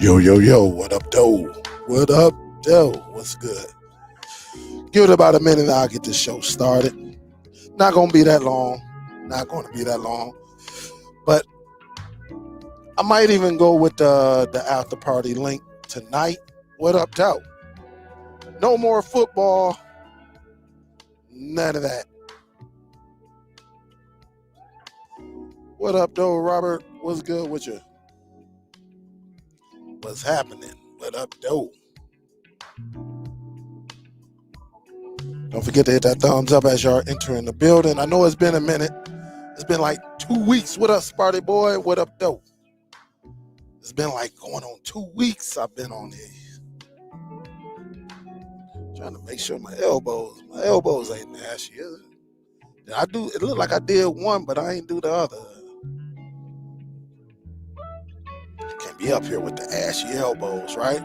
Yo, yo, yo, what up, though? What up, though? What's good? Give it about a minute, I'll get this show started. Not going to be that long. Not going to be that long. But I might even go with the after party link tonight. What up, though? No more football. None of that. What up, though, Robert? What's good with you? What's happening? What up, though? Don't forget to hit that thumbs up as y'all entering the building. I know it's been a minute. It's been like 2 weeks. What up, Sparty boy? What up, though? It's been like going on 2 weeks I've been on here. Trying to make sure my elbows ain't ashy. I do. It looked like I did one, but I ain't do the other. Can't be up here with the ashy elbows, right?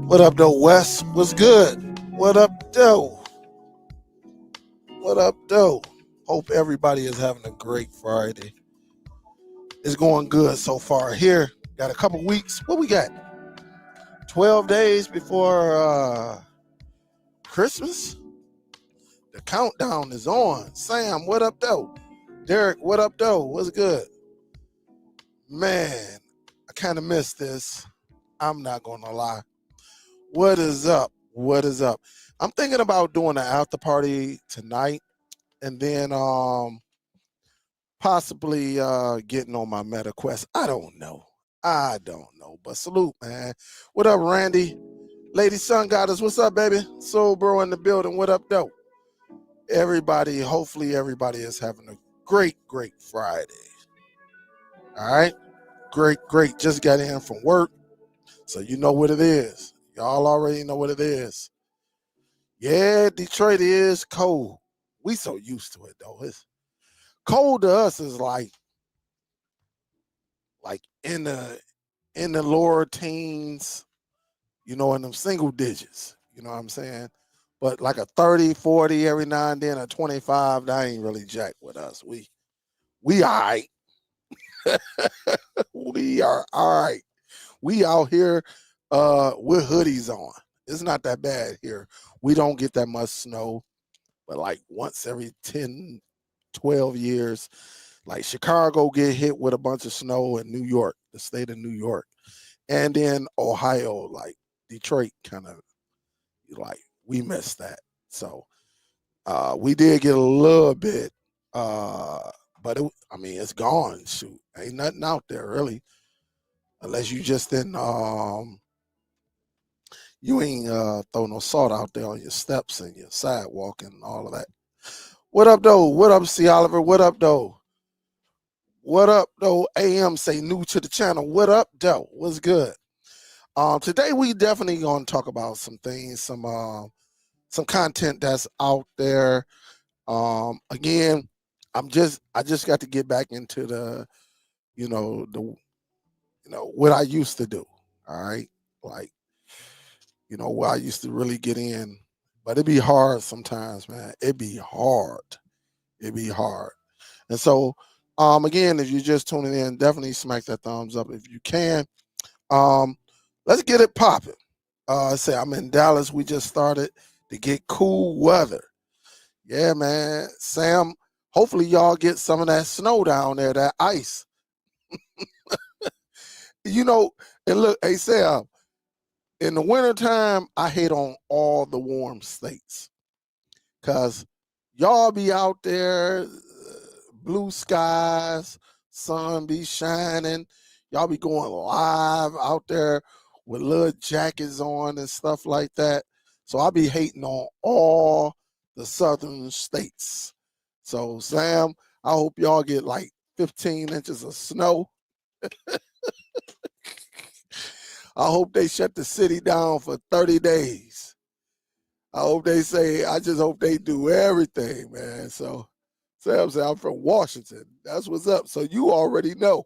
What up, though, Wes? What's good? What up, though? What up, though? Hope everybody is having a great Friday. It's going good so far. Here, got a couple weeks. What we got? 12 days before Christmas. The countdown is on. Sam, what up, though? Derek, what up, though? What's good? Man, I kind of missed this. I'm not going to lie. What is up? What is up? I'm thinking about doing an after party tonight and then possibly getting on my Meta Quest. I don't know. But salute, man. What up, Randy? Lady Sun Goddess, what's up, baby? Soul Bro in the building. What up, though? Everybody, hopefully everybody is having a great Friday. All right? Great. Just got in from work, so you know what it is. Y'all already know what it is. Yeah, Detroit is cold. We so used to it, though. It's cold to us is like in the lower teens, in them single digits. You know what I'm saying? But like a 30, 40 every now and then, a 25, that ain't really jack with us. We all right. We are all right. We out here with hoodies on. It's not that bad here. We don't get that much snow, but like once every 10, 12 years, like Chicago get hit with a bunch of snow, in New York, the state of New York. And then Ohio, like Detroit, kind of like we missed that. So we did get a little bit, but it's gone. Shoot, ain't nothing out there really, unless you just didn't you ain't throw no salt out there on your steps and your sidewalk and all of that. What up, though? What up, C. Oliver? What up, though? What up, though? AM say new to the channel. What up, though? What's good? Today we definitely gonna talk about some things, some content that's out there. Again, I just got to get back into the what I used to do. All right, like where I used to really get in, but it'd be hard sometimes, man. It'd be hard. And so, again, if you're just tuning in, definitely smack that thumbs up if you can. Let's get it popping. Say I'm in Dallas. We just started to get cool weather. Yeah, man. Sam, hopefully y'all get some of that snow down there, that ice. And look, hey Sam, in the wintertime, I hate on all the warm states. Cause y'all be out there, blue skies, sun be shining. Y'all be going live out there with little jackets on and stuff like that. So I be hating on all the southern states. So Sam, I hope y'all get like 15 inches of snow. I hope they shut the city down for 30 days. I just hope they do everything, man. So Sam said, I'm from Washington. That's what's up. So you already know.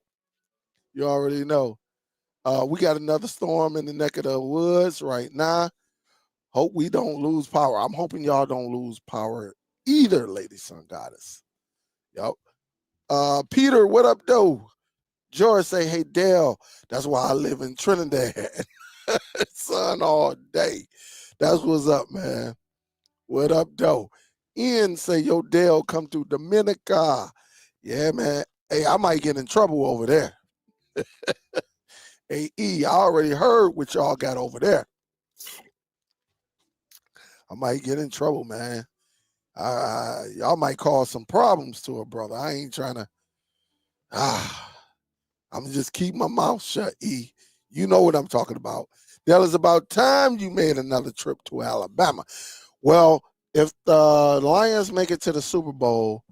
We got another storm in the neck of the woods right now. Hope we don't lose power. I'm hoping y'all don't lose power either, Lady Sun Goddess. Yup. Peter, what up, though? George say, hey, Dale, that's why I live in Trinidad. Sun all day. That's what's up, man. What up, though? Ian say, yo, Dale, come to Dominica. Yeah, man. Hey, I might get in trouble over there. Hey, E, I already heard what y'all got over there. I might get in trouble, man. Y'all might cause some problems to a brother. I ain't trying to. I'm gonna just keep my mouth shut, E. You know what I'm talking about. Dale, it's about time you made another trip to Alabama. Well, if the Lions make it to the Super Bowl,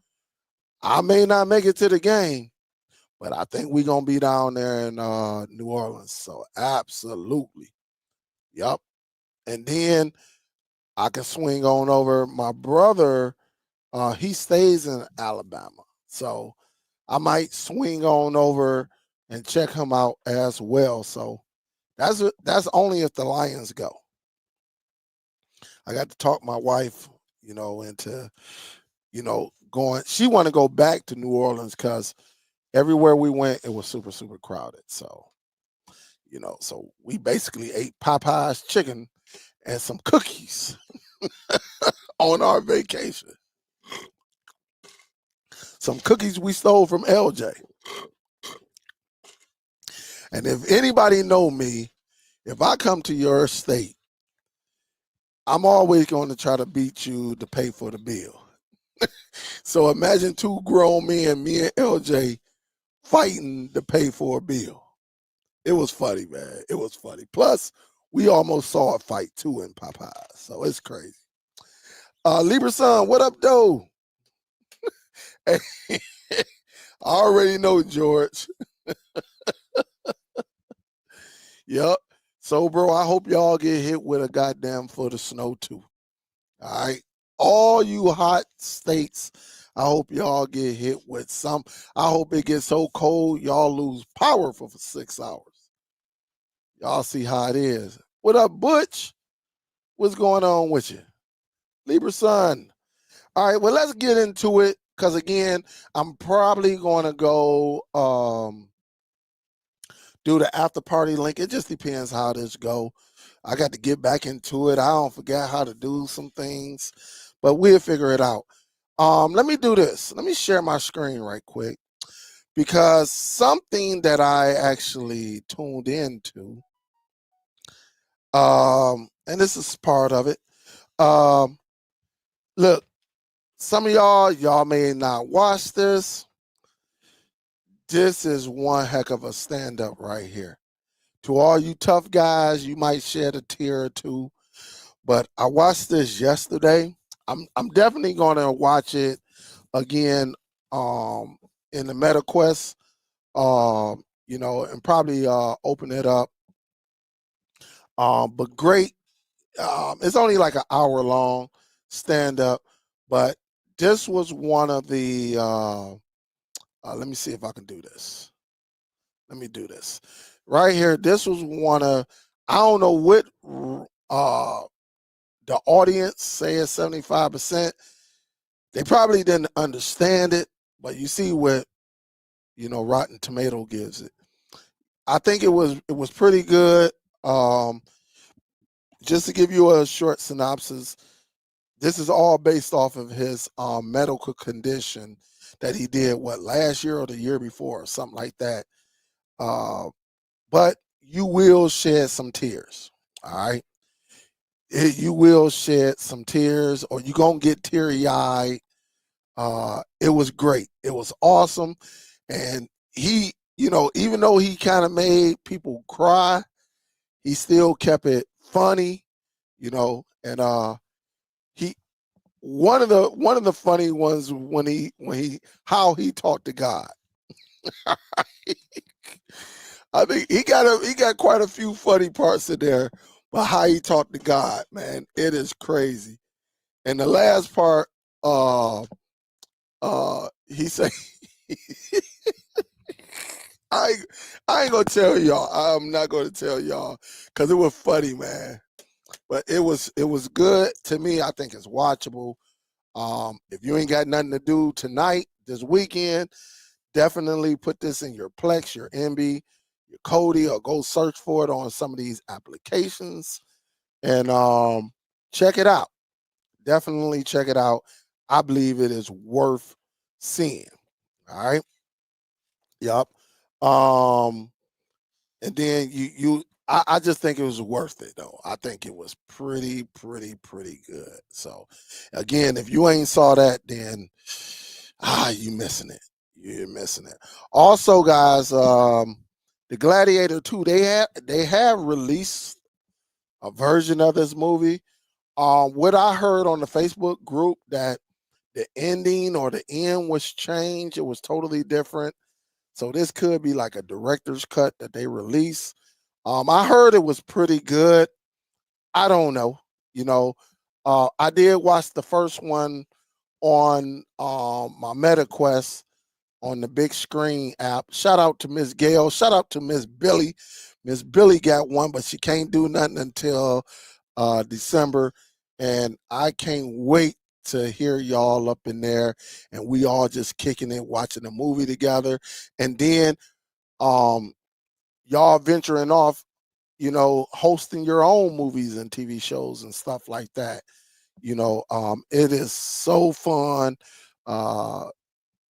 I may not make it to the game, but I think we're gonna be down there in New Orleans. So absolutely. Yep. And then I can swing on over. My brother, he stays in Alabama. So I might swing on over and check him out as well. So that's only if the Lions go. I got to talk my wife, into, going. She want to go back to New Orleans because everywhere we went, it was super, super crowded. So, so we basically ate Popeye's chicken and some cookies on our vacation. Some cookies we stole from LJ. And if anybody know me, if I come to your state, I'm always going to try to beat you to pay for the bill. So imagine two grown men, me and LJ, fighting to pay for a bill. It was funny, man. It was funny. Plus, we almost saw a fight too in Popeyes. So it's crazy. Libra son, what up, though? Hey, I already know, George. Yep. So, bro, I hope y'all get hit with a goddamn foot of snow too. All right. All you hot states, I hope y'all get hit with some. I hope it gets so cold y'all lose power for 6 hours. Y'all see how it is. What up, Butch? What's going on with you? Libra son. All right, well, let's get into it. Because again, I'm probably gonna go do the after party link. It just depends how this go. I got to get back into it. I don't forget how to do some things, but we'll figure it out. Let me do this. Let me share my screen right quick because something that I actually tuned into, and this is part of it. Look, some of y'all may not watch this. This is one heck of a stand-up right here. To all you tough guys, you might shed a tear or two, but I watched this yesterday. I'm definitely gonna watch it again in the MetaQuest, and probably open it up. But great. It's only like an hour long stand up, but this was one of the let me see if I can do this. Let me do this. Right here, this was one of, I don't know what the audience says 75%. They probably didn't understand it, but you see what, Rotten Tomato gives it. I think it was pretty good. Just to give you a short synopsis, this is all based off of his medical condition that he did last year or the year before or something like that. But you will shed some tears. All right. You will shed some tears or you're going to get teary eyed. It was great. It was awesome. And he, even though he kind of made people cry, he still kept it funny, and he, one of the funny ones when how he talked to God. I think he got quite a few funny parts in there, but how he talked to God, man, it is crazy. And the last part, he said, I ain't gonna tell y'all. I'm not gonna tell y'all because it was funny, man. But it was good to me. I think it's watchable. If you ain't got nothing to do tonight, this weekend, definitely put this in your Plex, your Envy, your Kodi, or go search for it on some of these applications and check it out. Definitely check it out. I believe it is worth seeing. All right. Yep. Um, and then I just think it was worth it though. I think it was pretty good. So again, if you ain't saw that, then you missing it. You're missing it. Also, guys, the Gladiator 2, they have released a version of this movie. What I heard on the Facebook group that the ending or the end was changed. It was totally different. So this could be like a director's cut that they release. I heard it was pretty good. I don't know. You know, I did watch the first one on my MetaQuest on the big screen app. Shout out to Miss Gail. Shout out to Miss Billy. Miss Billy got one, but she can't do nothing until December. And I can't wait to hear y'all up in there and we all just kicking it, watching a movie together. And then um y'all venturing off, hosting your own movies and TV shows and stuff like that. It is so fun. Uh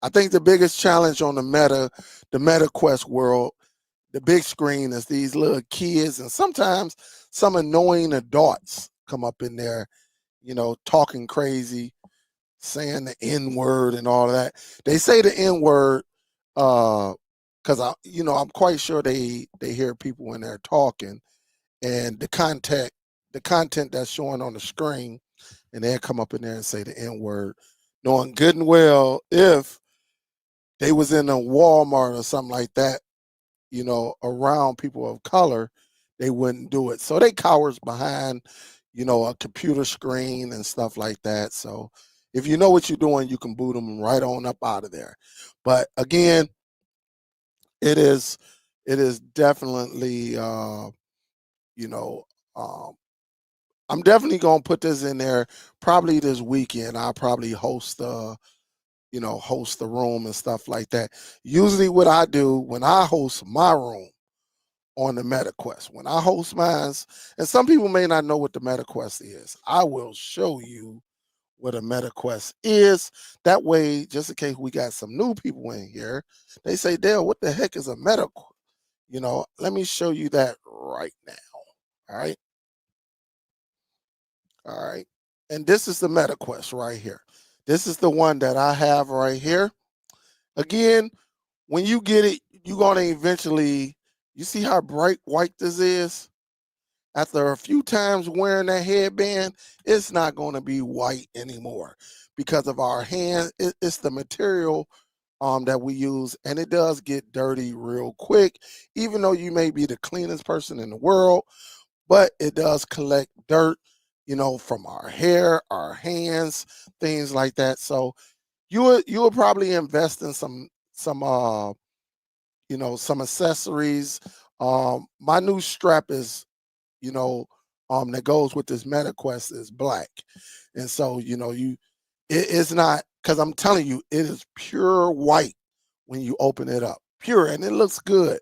I think the biggest challenge on the Meta Quest world, the big screen, is these little kids and sometimes some annoying adults come up in there, talking crazy, saying the N word and all of that. They say the N word because I'm quite sure they hear people in there talking and the content that's showing on the screen, and they'll come up in there and say the N word, knowing good and well if they was in a Walmart or something like that, around people of color, they wouldn't do it. So they cowards behind, a computer screen and stuff like that. So if you know what you're doing, you can boot them right on up out of there. But again, it is definitely you know, um, I'm definitely gonna put this in there probably this weekend. I'll probably host the room and stuff like that. Usually what I do when I host my room on the MetaQuest, when I host mine, and some people may not know what the MetaQuest is, I will show you what a MetaQuest is. That way, just in case we got some new people in here, they say, Dale, what the heck is a MetaQuest? Let me show you that right now. All right. All right. And this is the MetaQuest right here. This is the one that I have right here. Again, when you get it, you're gonna eventually. You see how bright white this is? After a few times wearing that headband, it's not gonna be white anymore because of our hand. It's the material that we use, and it does get dirty real quick. Even though you may be the cleanest person in the world, but it does collect dirt, from our hair, our hands, things like that. So you will probably invest in some accessories. My new strap is, you know, that goes with this MetaQuest is black. And so, it's not, because I'm telling you, it is pure white when you open it up. Pure, and it looks good.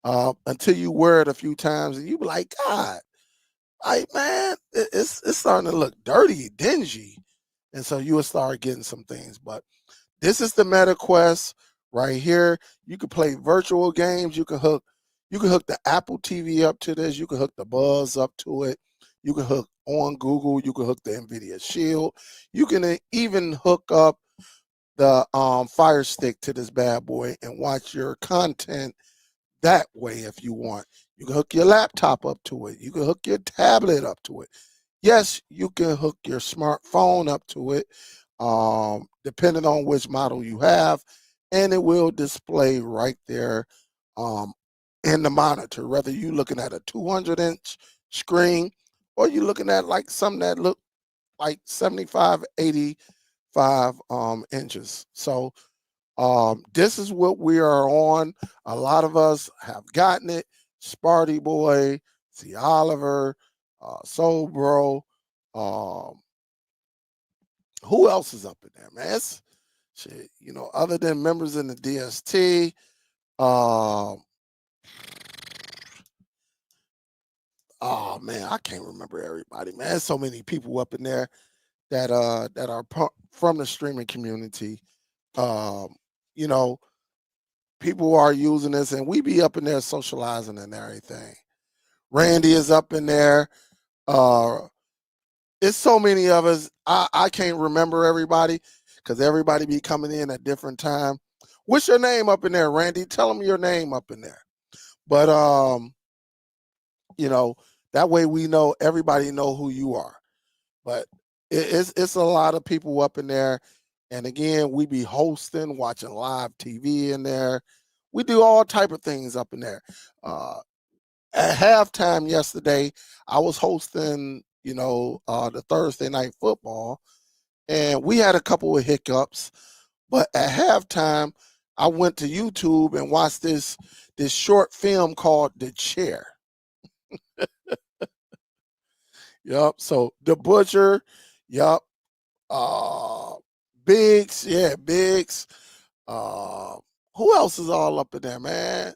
Until you wear it a few times and you be like, God, like man, it's starting to look dirty, dingy. And so you will start getting some things. But this is the MetaQuest right here. You can play virtual games. You can hook the Apple TV up to this. You can hook the Buzz up to it. You can hook on Google. You can hook the Nvidia Shield. You can even hook up the Fire Stick to this bad boy and watch your content that way if you want. You can hook your laptop up to it. You can hook your tablet up to it. Yes, you can hook your smartphone up to it, depending on which model you have, and it will display right there um, in the monitor, whether you're looking at a 200-inch screen or you're looking at like something that look like 75, 85 inches. So this is what we are on. A lot of us have gotten it. Sparty Boy, C. Oliver, Soul Bro. Um, who else is up in there, man? shit, other than members in the DST, um, oh man, I can't remember everybody, man. There's so many people up in there that are from the streaming community. Um, you know, people are using this, and we be up in there socializing and everything. Randy is up in there. Uh, it's so many of us. I can't remember everybody because everybody be coming in at different time. What's your name up in there, Randy? Tell them your name up in there. But you know, that way we know everybody know who you are. But it's a lot of people up in there, and again, we be hosting, watching live TV in there. We do all type of things up in there. At halftime yesterday, I was hosting, the Thursday night football, and we had a couple of hiccups. But at halftime, I went to YouTube and watched this short film called The Chair. Yup. So the butcher, yup. Uh Biggs, yeah, Biggs. Uh who else is all up in there, man?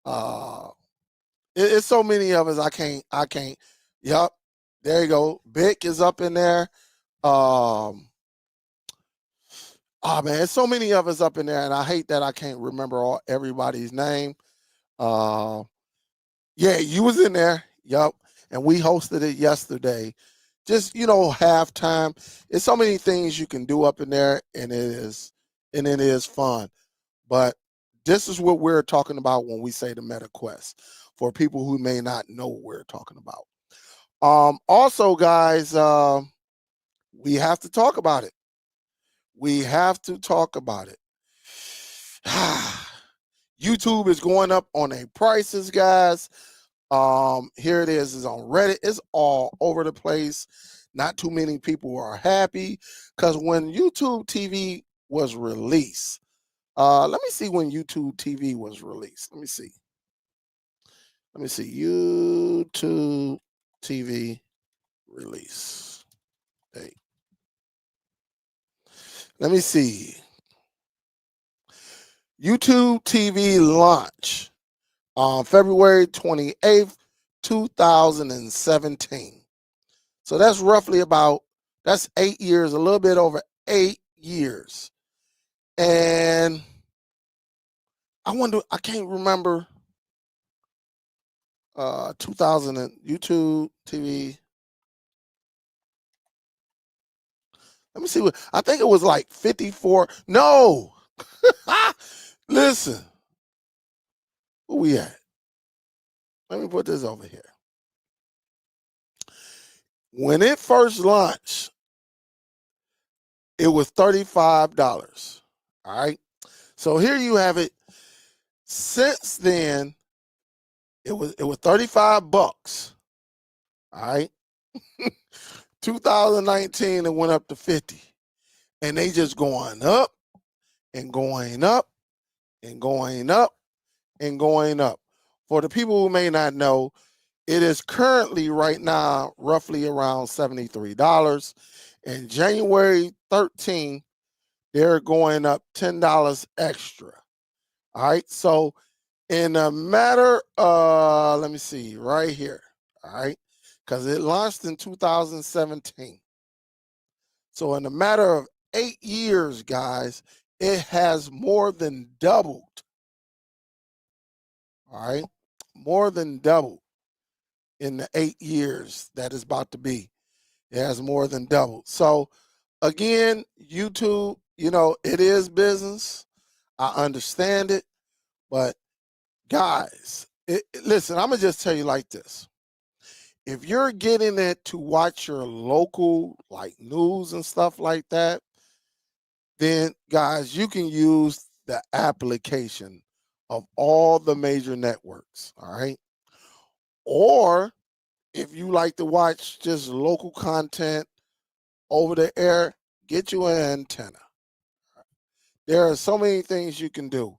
Uh it's so many of us I can't. Yup. There you go. Big is up in there. Um oh man, it's so many of us up in there, and I hate that I can't remember everybody's name. Uh yeah, you was in there. Yup. And we hosted it yesterday. Just, halftime. It's so many things you can do up in there, and it is fun. But this is what we're talking about when we say the meta quest, for people who may not know what we're talking about. Also, guys, we have to talk about it. We have to talk about it. YouTube is going up on their prices, guys. Here it is on Reddit. It's all over the place. Not too many people are happy because when YouTube TV was released, let me see when YouTube TV was released. Let me see. YouTube TV release date. Let me see. YouTube TV launch on February 28th, 2017. So that's roughly that's 8 years, a little bit over 8 years. And I can't remember 2000 YouTube TV. Let me see I think it was like 54. No. Listen. Where we at? Let me put this over here. When it first launched, it was $35. All right. So here you have it. Since then, it was $35. All right. 2019, it went up to 50. And they just going up and going up and going up and going up. For the people who may not know, it is currently right now roughly around $73. And January 13th, they're going up $10 extra. All right. So in a matter let me see right here. All right. Because it launched in 2017. So in a matter of 8 years, guys, it has more than doubled. All right. More than doubled in the 8 years that is about to be. It has more than doubled. So again, YouTube, it is business. I understand it. But guys, listen, I'm going to just tell you like this. If you're getting it to watch your local like news and stuff like that, then guys, you can use the application of all the major networks. All right. Or if you like to watch just local content over the air, get you an antenna. There are so many things you can do.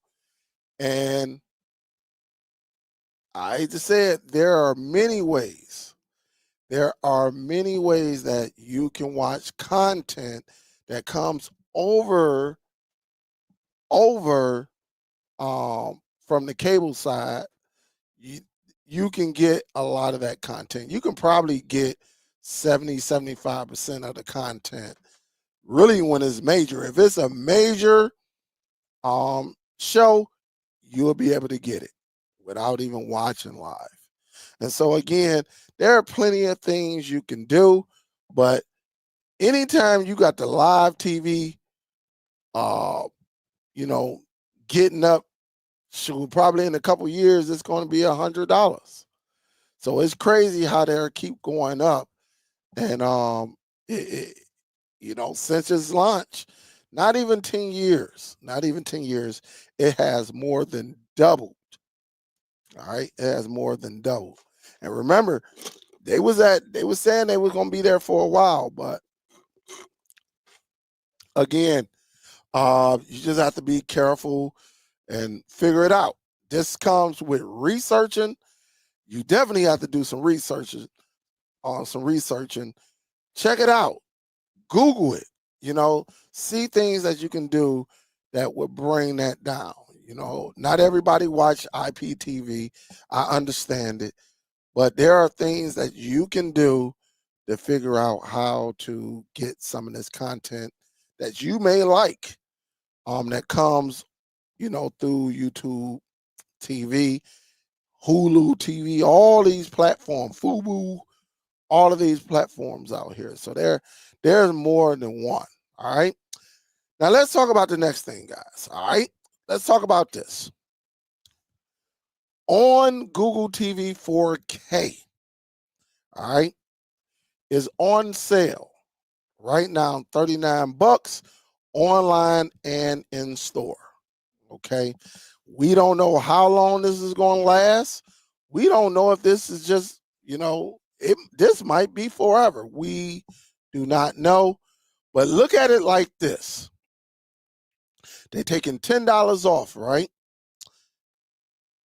And I hate to say it, there are many ways. There are many ways that you can watch content that comes over over from the cable side, you can get a lot of that content. You can probably get 70-75% of the content really when it's major. If it's a major show, you'll be able to get it without even watching live. And so again, there are plenty of things you can do, but anytime you got the live TV, you know, getting up, probably in a couple years, it's going to be $100. So it's crazy how they keep going up. And since its launch, not even 10 years, it has more than doubled. All right, it has more than doubled. And remember, they was saying they was gonna be there for a while, but again, you just have to be careful and figure it out. This comes with researching. You definitely have to do some researching. Check it out. Google it. See things that you can do that would bring that down. Not everybody watch IPTV. I understand it, but there are things that you can do to figure out how to get some of this content that you may like, that comes, through YouTube TV, Hulu TV, all these platforms, Fubu, all of these platforms out here. So there's more than one. All right. Now let's talk about the next thing, guys. All right. Let's talk about this. On Google TV 4K, all right, is on sale right now, $39 online and in store. Okay. We don't know how long this is going to last. We don't know if this is just, this might be forever. We do not know. But look at it like this. They're taking $10 off, right?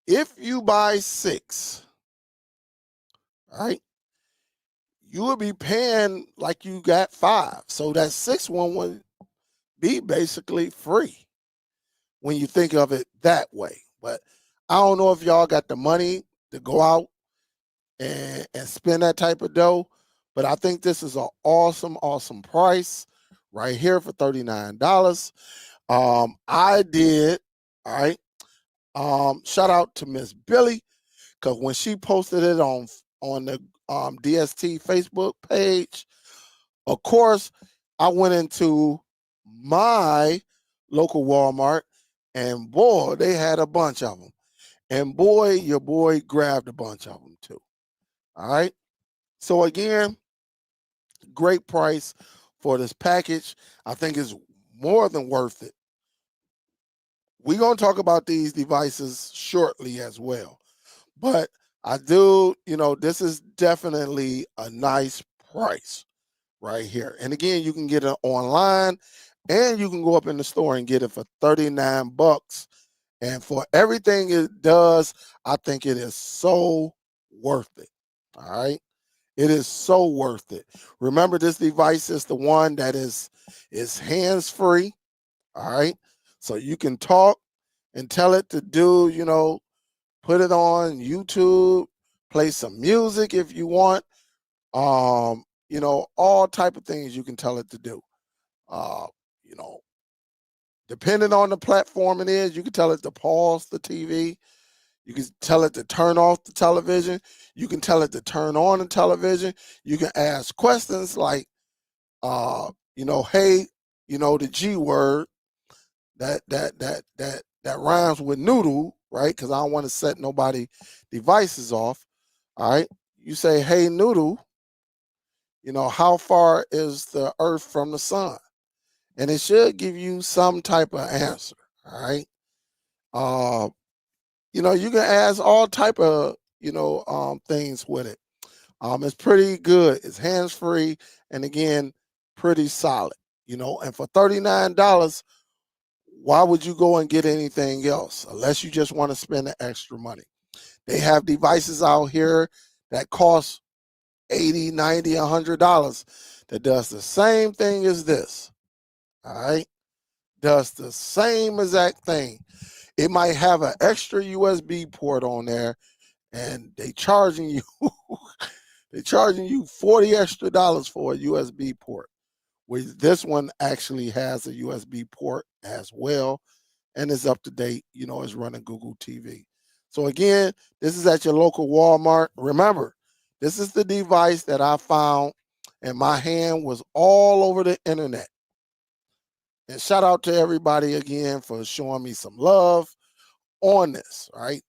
If you buy 6, all right, you will be paying like you got 5. So that 6th one would be basically free when you think of it that way. But I don't know if y'all got the money to go out and spend that type of dough. But I think this is an awesome, awesome price right here for $39. I did, all right. Shout out to Miss Billy, because when she posted it on the DST Facebook page, of course, I went into my local Walmart, and boy, they had a bunch of them. And boy, your boy grabbed a bunch of them too. All right. So again, great price for this package. I think it's more than worth it. We're going to talk about these devices shortly as well. But I do, this is definitely a nice price right here. And again, you can get it online, and you can go up in the store and get it for $39. And for everything it does, I think it is so worth it. All right. It is so worth it. Remember, this device is the one that is hands-free. All right. So you can talk and tell it to do, put it on YouTube, play some music if you want. All type of things you can tell it to do. Depending on the platform it is, you can tell it to pause the TV. You can tell it to turn off the television. You can tell it to turn on the television. You can ask questions like, hey, the G word that rhymes with noodle, right? Because I don't want to set nobody devices off. All right. You say, hey, noodle, how far is the earth from the sun? And it should give you some type of answer. All right. You can ask all type of, things with it. It's pretty good. It's hands-free. And again, pretty solid, and for $39, why would you go and get anything else unless you just want to spend the extra money? They have devices out here that cost $80, $90, $100 that does the same thing as this. All right. does the same exact thing. It might have an extra USB port on there, and they charging you they charging you 40 extra dollars for a USB port. Where this one actually has a USB port as well, and is up to date. It's running Google TV. So again, this is at your local Walmart. Remember, this is the device that I found, and my hand was all over the internet. And shout out to everybody again for showing me some love on this. Right?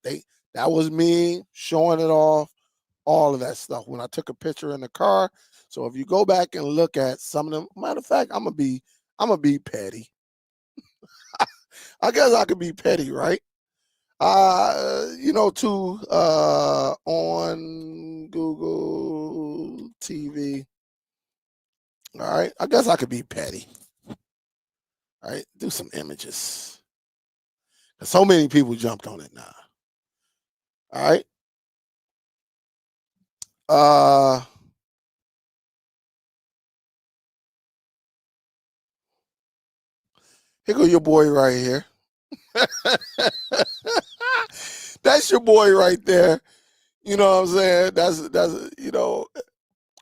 That was me showing it off, all of that stuff when I took a picture in the car. So if you go back and look at some of them, matter of fact, I'm gonna be petty. I guess I could be petty, right? To on Google TV. All right. I guess I could be petty. All right. Do some images. So many people jumped on it now. All right. Here go your boy right here. That's your boy right there. You know what I'm saying? That's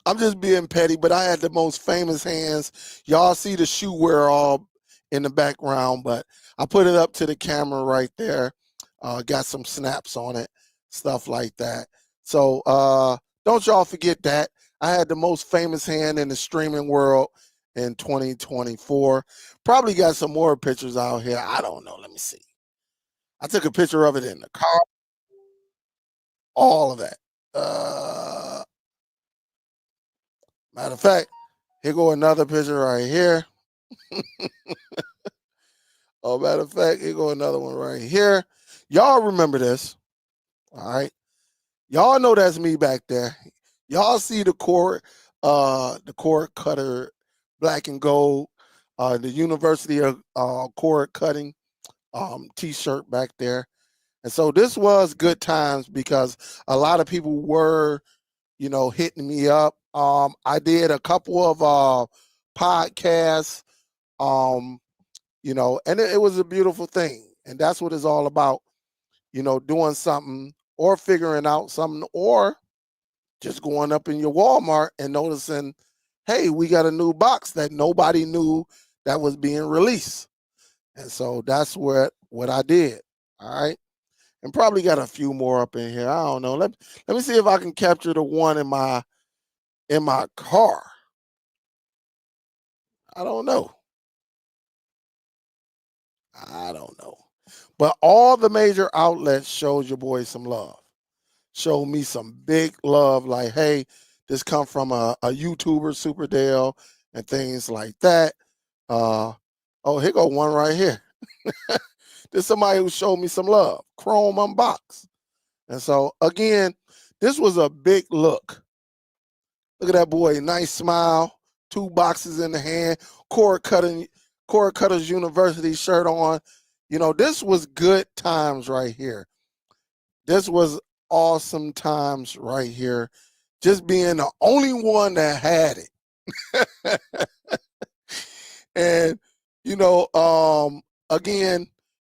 I'm just being petty, but I had the most famous hands. Y'all see the shoe wear all in the background, but I put it up to the camera right there. Got some snaps on it, stuff like that. So don't y'all forget that. I had the most famous hand in the streaming world in 2024. Probably got some more pictures out here. I don't know. Let me see. I took a picture of it in the car, all of that. Matter of fact, here go another picture right here. Oh, matter of fact, here go another one right here. Y'all remember this, all right? Y'all know that's me back there. Y'all see the cord cutter, black and gold, the University of cord cutting T-shirt back there. And so this was good times because a lot of people were, hitting me up. I did a couple of podcasts, and it was a beautiful thing. And that's what it's all about, doing something or figuring out something or just going up in your Walmart and noticing, hey, we got a new box that nobody knew that was being released. And so that's what I did. All right. And probably got a few more up in here. I don't know. Let me see if I can capture the one in my car. I don't know. I don't know. But all the major outlets showed your boy some love. Showed me some big love, like, hey, this come from a YouTuber, Superdell, and things like that. Oh, here go one right here. There's somebody who showed me some love. Chrome Unbox. And so again, this was a big look. Look at that boy, nice smile, 2 boxes in the hand, cord cutters University shirt on. This was good times right here. This was awesome times right here. Just being the only one that had it. And, again,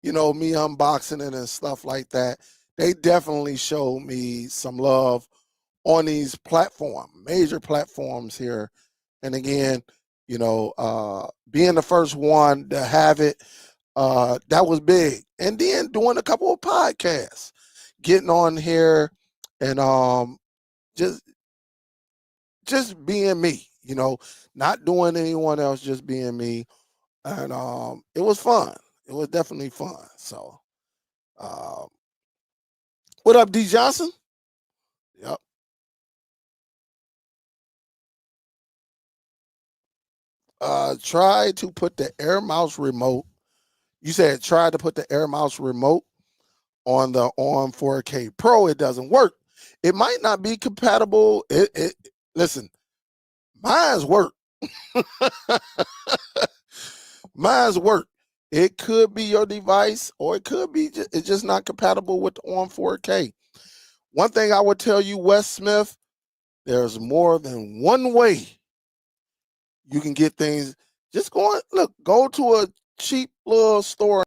me unboxing it and stuff like that. They definitely showed me some love on these major platforms here. And again, being the first one to have it, that was big. And then doing a couple of podcasts, getting on here and just being me, not doing anyone else, just being me. And it was fun. It was definitely fun. So um, what up, D Johnson? Yep. Try to put the Air Mouse remote. You said try to put the Air Mouse remote on the ON 4K Pro. It doesn't work. It might not be compatible. Listen, mine's work. Mine's work. It could be your device, or it could be it's just not compatible with the ON 4K. One thing I would tell you, Wes Smith, there's more than one way you can get things. Just go to cheap little store.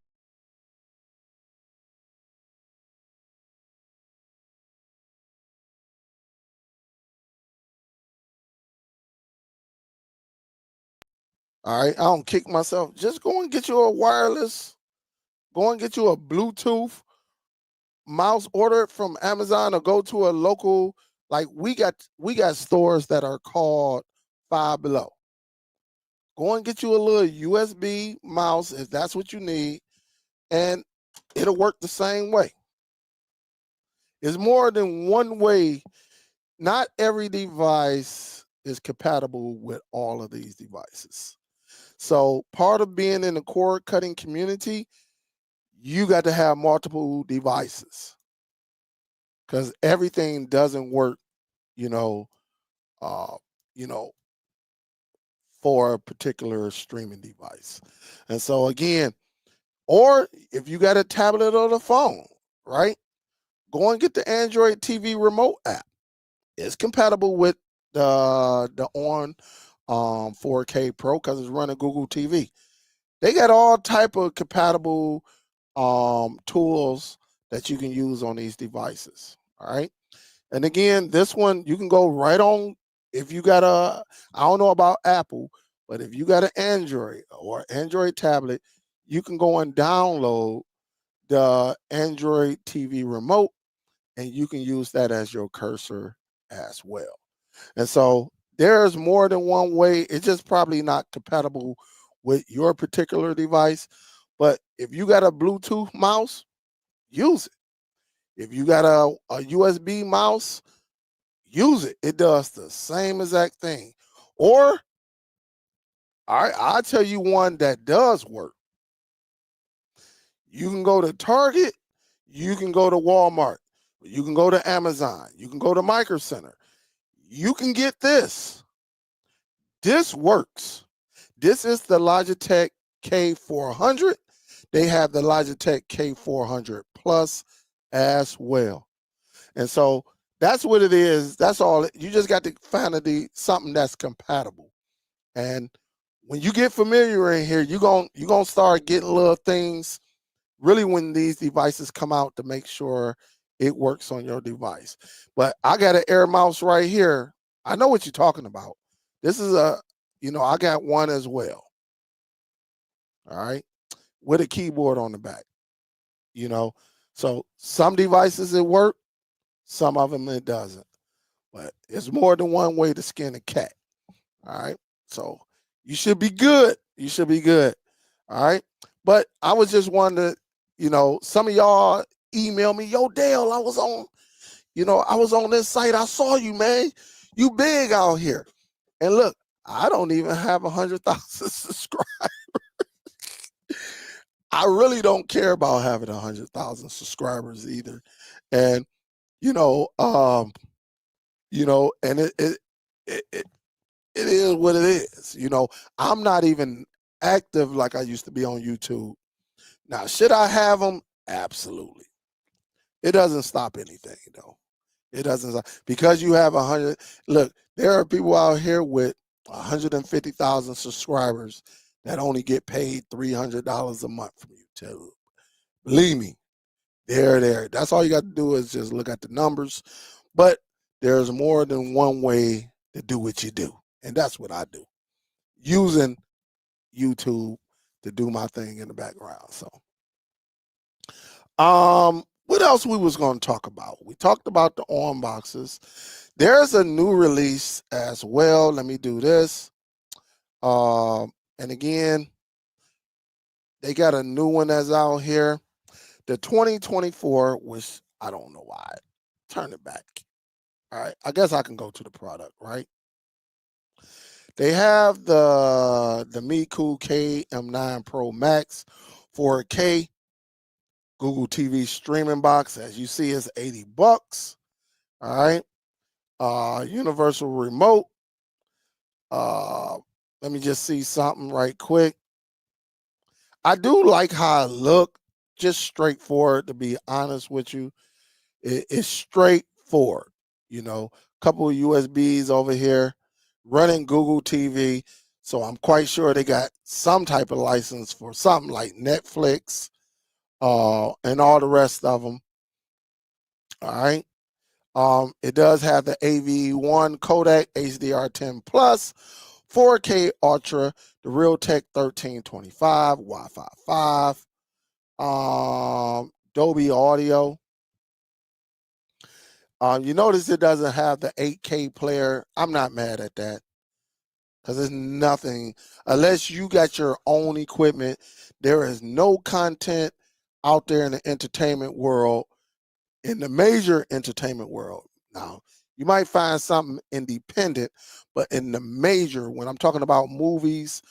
All right, I don't kick myself. Just go and get you a wireless. Go and get you a Bluetooth mouse. Order it from Amazon or go to a local. Like we got stores that are called Five Below. Go and get you a little USB mouse if that's what you need, and it'll work the same way. It's more than one way. Not every device is compatible with all of these devices. So part of being in the cord cutting community, you got to have multiple devices because everything doesn't work, you know, uh, you know, for a particular streaming device. And so again, or if you got a tablet or a phone, right? Go and get the Android TV remote app. It's compatible with the on 4K Pro because it's running Google TV. They got all type of compatible tools that you can use on these devices. All right. And again, this one you can go right on. If you got I don't know about Apple, but if you got an Android or Android tablet, you can go and download the Android TV remote and you can use that as your cursor as well. And so there's more than one way. It's just probably not compatible with your particular device. But if you got a Bluetooth mouse, use it. If you got a USB mouse, use it. It does the same exact thing. Or I'll tell you one that does work. You can go to Target, you can go to Walmart, you can go to Amazon, you can go to Micro Center. You can get this. This works. This is the Logitech K400. They have the Logitech K400 Plus as well. And so that's what it is. That's all. You just got to find something that's compatible. And when you get familiar in here, you're gonna start getting little things really when these devices come out to make sure it works on your device. But I got an Air mouse right here. I know what you're talking about. This is I got one as well. All right. With a keyboard on the back, you know. So some devices it work, some of them it doesn't. But it's more than one way to skin a cat. All right. So you should be good. You should be good. All right. But I was just wondering, some of y'all email me, yo, Dale, I was on this site. I saw you, man. You big out here. And look, I don't even have 100,000 subscribers. I really don't care about having 100,000 subscribers either. And, and it is what it is. I'm not even active like I used to be on YouTube. Now, should I have them? Absolutely. It doesn't stop anything, though. It doesn't stop. Because you have 100. Look, there are people out here with 150,000 subscribers that only get paid $300 a month from YouTube. Believe me, they're there. That's all you got to do is just look at the numbers. But there's more than one way to do what you do. And that's what I do. Using YouTube to do my thing in the background. So what else we was going to talk about? We talked about the on boxes. There's a new release as well. Let me do this. And again, they got a new one that's out here. The 2024, which I don't know why. Turn it back. All right. I guess I can go to the product, right? They have the Miku KM9 Pro Max 4K Google TV streaming box. As you see, it's $80. All right. Universal remote. Let me just see something right quick. I do like how I look. Just straightforward, to be honest with you. It's straightforward. Couple of USBs over here, running Google TV. So I'm quite sure they got some type of license for something like Netflix, and all the rest of them. All right. It does have the AV1 codec, HDR10 plus, 4K Ultra, the Realtek 1325, Wi-Fi 5, Dolby Audio. You notice it doesn't have the 8K player. I'm not mad at that because there's nothing, unless you got your own equipment, there is no content out there in the entertainment world, in the major entertainment world. Now, you might find something independent, but in the major, when I'm talking about movies,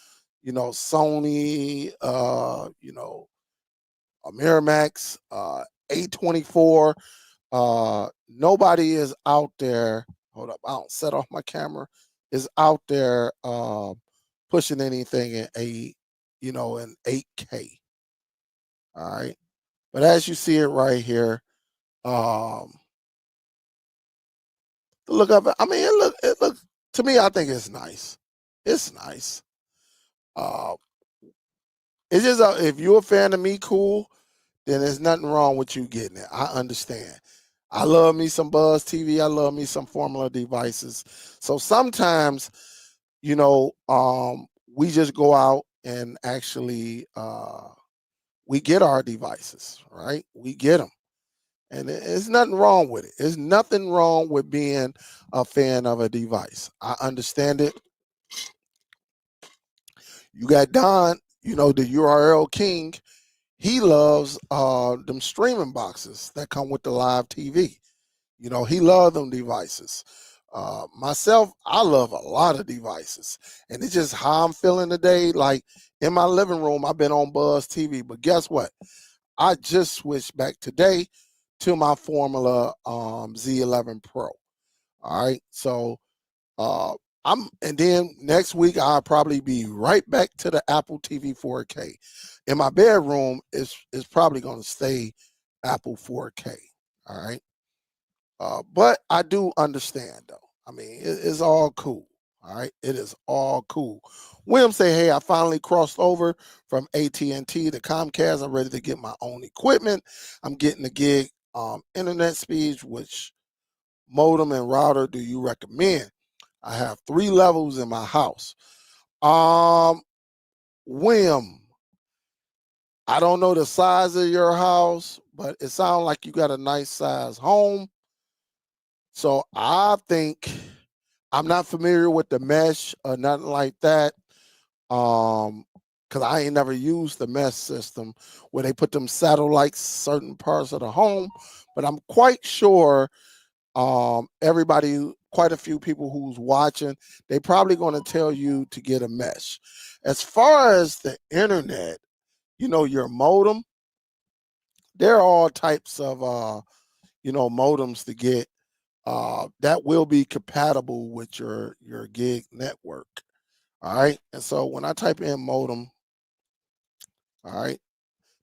Sony, Miramax, A24, nobody is out there. Hold up, I don't set off my camera. Is out there pushing anything in 8K. All right, but as you see it right here, look up. I mean, it look to me. I think it's nice. It's nice. Uh, it's just if you're a fan of me, cool. Then there's nothing wrong with you getting it. I understand. I love me some Buzz TV. I love me some Formula devices. So sometimes, we just go out and actually we get our devices, right? We get them. And there's nothing wrong with it. There's nothing wrong with being a fan of a device. I understand it. You got Don, the URL King. He loves them streaming boxes that come with the live TV. He loves them devices. Myself, I love a lot of devices. And it's just how I'm feeling today. Like in my living room, I've been on Buzz TV. But guess what? I just switched back today to my Formula Z11 Pro. All right. So and then next week I'll probably be right back to the Apple TV 4K. In my bedroom, it's probably going to stay Apple 4K. All right. But I do understand though. I mean, it's all cool. All right. It is all cool. William say, hey, I finally crossed over from AT&T to Comcast. I'm ready to get my own equipment. I'm getting the gig internet speeds. Which modem and router do you recommend? I have 3 levels in my house. William, I don't know the size of your house, but it sounds like you got a nice size home. So I think, I'm not familiar with the mesh or nothing like that. Because I ain't never used the mesh system where they put them satellites certain parts of the home. But I'm quite sure everybody, quite a few people who's watching, they probably going to tell you to get a mesh. As far as the internet, your modem, there are all types of modems to get that will be compatible with your gig network. All right. And so when I type in modem, all right,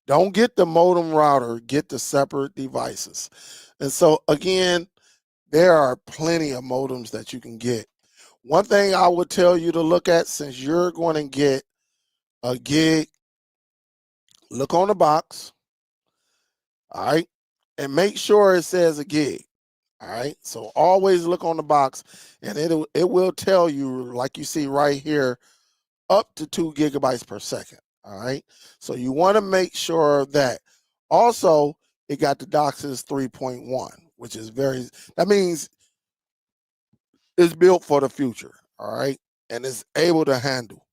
don't get the modem router, get the separate devices. And so again, there are plenty of modems that you can get. One thing I would tell you to look at, since you're going to get a gig, look on the box, all right, and make sure it says a gig. All right. So always look on the box and it will tell you, like you see right here, up to 2 gigabytes per second. All right. So you want to make sure that also it got the DOCSIS 3.1, which is that means it's built for the future. All right. And it's able to handle.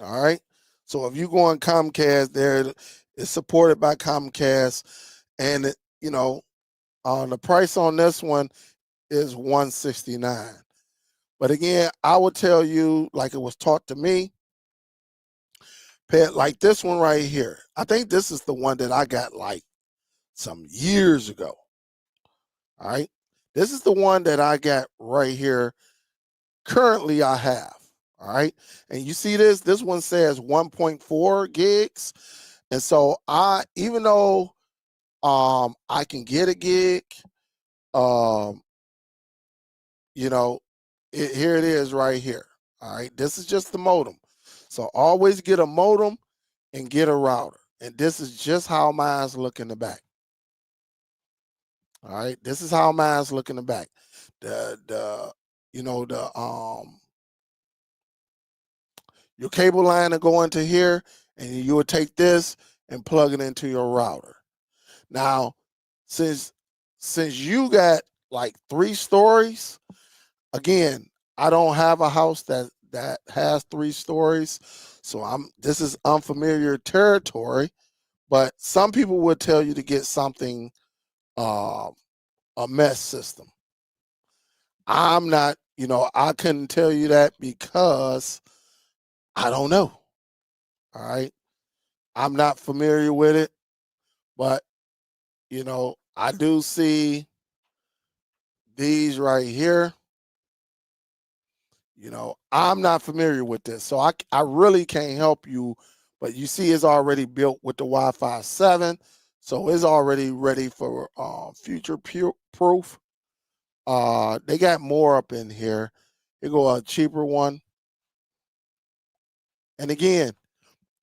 All right. So if you go on Comcast, there it's supported by Comcast, and on the price on this one is $169. But again, I would tell you, like it was taught to me, like this one right here. I think this is the one that I got like some years ago. All right. This is the one that I got right here. Currently, I have. All right. And you see this one says 1.4 gigs. And so even though I can get a gig, um, here it is right here. All right, this is just the modem. So always get a modem and get a router. And this is just how mine's look in the back. All right, this is how mine's look in the back. The you know the your cable line will go into here, and you will take this and plug it into your router. Now, since you got like 3 stories, again, I don't have a house that has 3 stories, so this is unfamiliar territory. But some people would tell you to get something, a mesh system. I'm not, I couldn't tell you that because I don't know. All right, I'm not familiar with it, but I do see these right here. I'm not familiar with this, so I really can't help you. But you see, it's already built with the Wi-Fi 7, so it's already ready for future proof. They got more up in here. Here go a cheaper one. And again,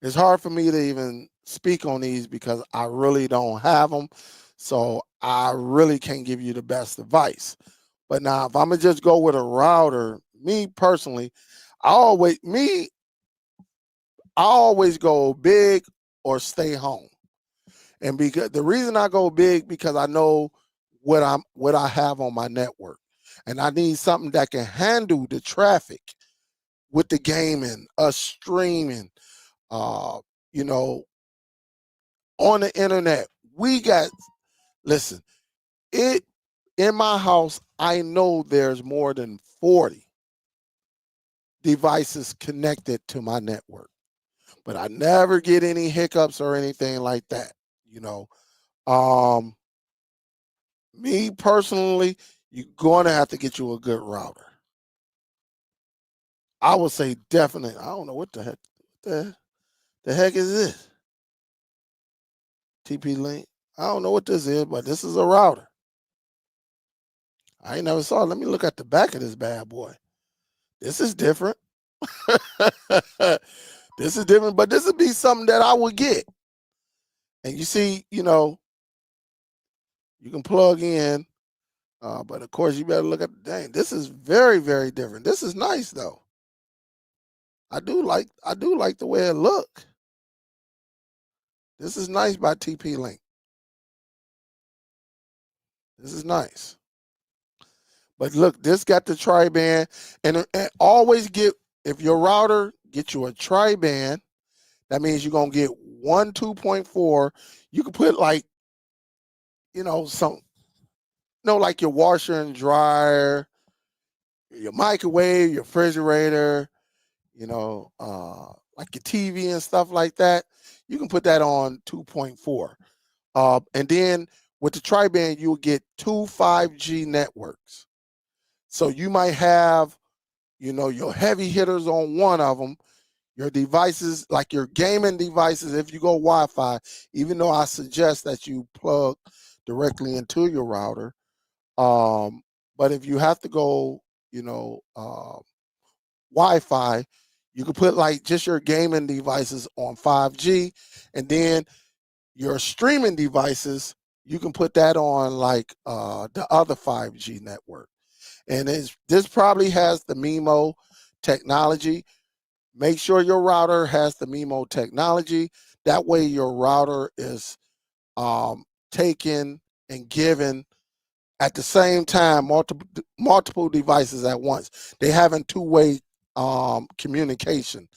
it's hard for me to even speak on these because I really don't have them, so I really can't give you the best advice. But now, if I'm gonna just go with a router, me personally, I always go big or stay home. And because the reason I go big, because I know what I have on my network. And I need something that can handle the traffic with the gaming, us streaming, uh, you know, on the internet. Listen, it in my house, I know there's more than 40 devices connected to my network, but I never get any hiccups or anything like that. You know, um, me personally, you're going to have to get you a good router. I would say definitely. I don't know what the heck. The heck is this? TP-Link. I don't know what this is, but this is a router. I ain't never saw it. Let me look at the back of this bad boy. This is different. This is different, but this would be something that I would get. And you see, you can plug in, but of course you better look at the dang. This is very, very different. This is nice though. I do like the way it look. This is nice by TP-Link. This is nice. But look, this got the tri-band, and always if your router get you a tri-band, that means you're gonna get one 2.4. You can put like, like your washer and dryer, your microwave, your refrigerator, like your TV and stuff like that. You can put that on 2.4. And then with the tri-band, you'll get 2 5G networks. So you might have, your heavy hitters on one of them, your devices, like your gaming devices, if you go Wi-Fi, even though I suggest that you plug directly into your router. But if you have to go, Wi-Fi, you can put like just your gaming devices on 5G, and then your streaming devices, you can put that on like the other 5G network. And this probably has the MIMO technology. Make sure your router has the MIMO technology. That way your router is taking and giving at the same time multiple devices at once. They having two-way communication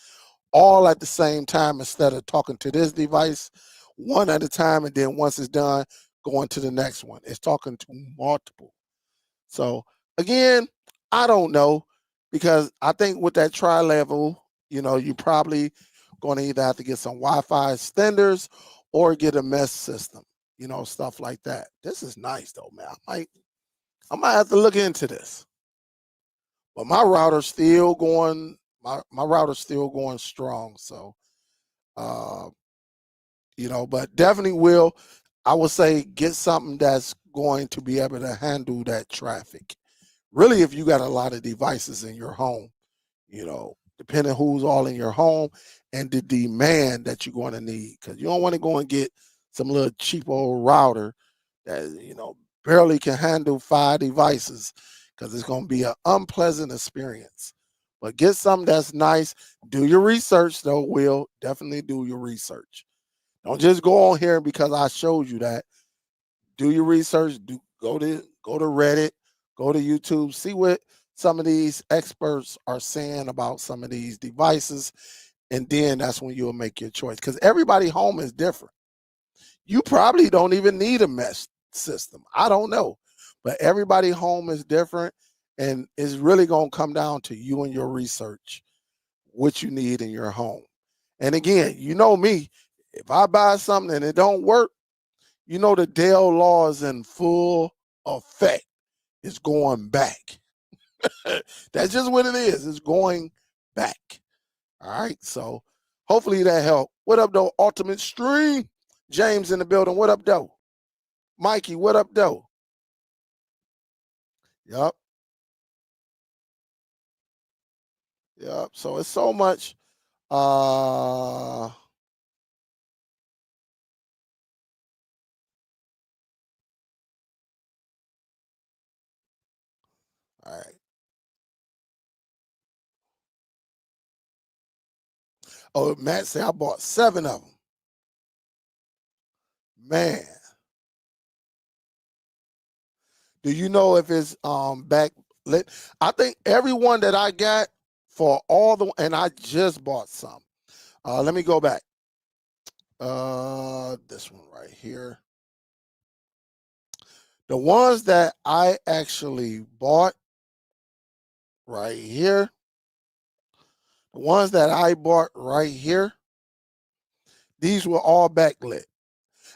all at the same time, instead of talking to this device one at a time, and then once it's done, going to the next one. It's talking to multiple. So again, I don't know, because I think with that tri-level, you probably going to either have to get some Wi-Fi extenders or get a mesh system, stuff like that. This is nice though, man. I might have to look into this. But my router's still going. My router's still going strong. So, uh, but definitely will. I would say get something that's going to be able to handle that traffic. Really, if you got a lot of devices in your home, depending who's all in your home and the demand that you're going to need. Because you don't want to go and get some little cheap old router that, barely can handle 5 devices, because it's going to be an unpleasant experience. But get something that's nice. Do your research, though, Will. Definitely do your research. Don't just go on here because I showed you that. Do your research. Go to Reddit, go to YouTube, see what some of these experts are saying about some of these devices, and then that's when you'll make your choice. Because everybody home is different. You probably don't even need a mesh system. I don't know, but everybody home is different, and it's really going to come down to you and your research, what you need in your home. And again, you know me, if I buy something and it don't work, the Dell law is in full effect. It's going back. That's just what it is. It's going back. All right. So hopefully that helped. What up, though? Ultimate Stream. James in the building. What up, though? Mikey, what up, though? Yup. Yup. So it's so much. All right. Oh, Matt said I bought 7 of them. Man. Do you know if it's backlit? I think everyone that I got for all the, and I just bought some. Let me go back. This one right here. The ones that I actually bought right here, the ones that I bought right here, these were all backlit.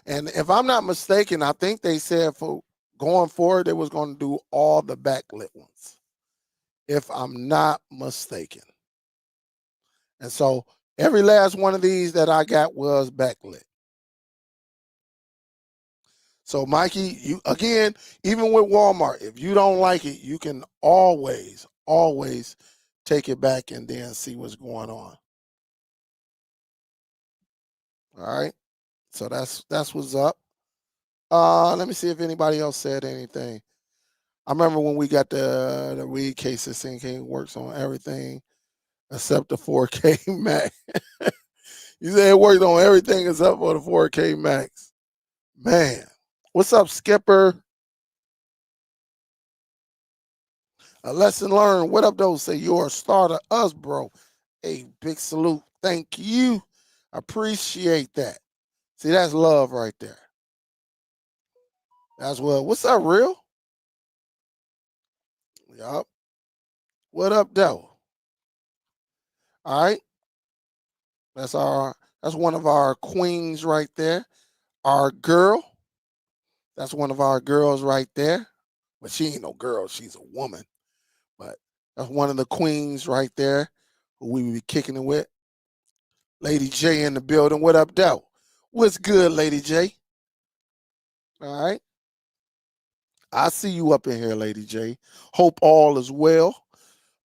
And if I'm not mistaken, I think they said for going forward, they was going to do all the backlit ones, if I'm not mistaken. And so every last one of these that I got was backlit. So Mikey, you again, even with Walmart, if you don't like it, you can always take it back and then see what's going on. All right. So that's what's up. Let me see if anybody else said anything. I remember when we got the read cases thinking works on everything except the 4K Max. You said it worked on everything except for the 4K Max. Man. What's up, Skipper? A lesson learned. What up, though? Say you're a starter. Us, bro. Hey, big salute. Thank you. Appreciate that. See, that's love right there. That's what. What's up, Real? Yup. What up, though? All right. That's one of our queens right there. Our girl. That's one of our girls right there. But she ain't no girl. She's a woman. But that's one of the queens right there who we be kicking it with. Lady J in the building. What up, though? What's good, Lady J? All right. I see you up in here, Lady J. Hope all is well.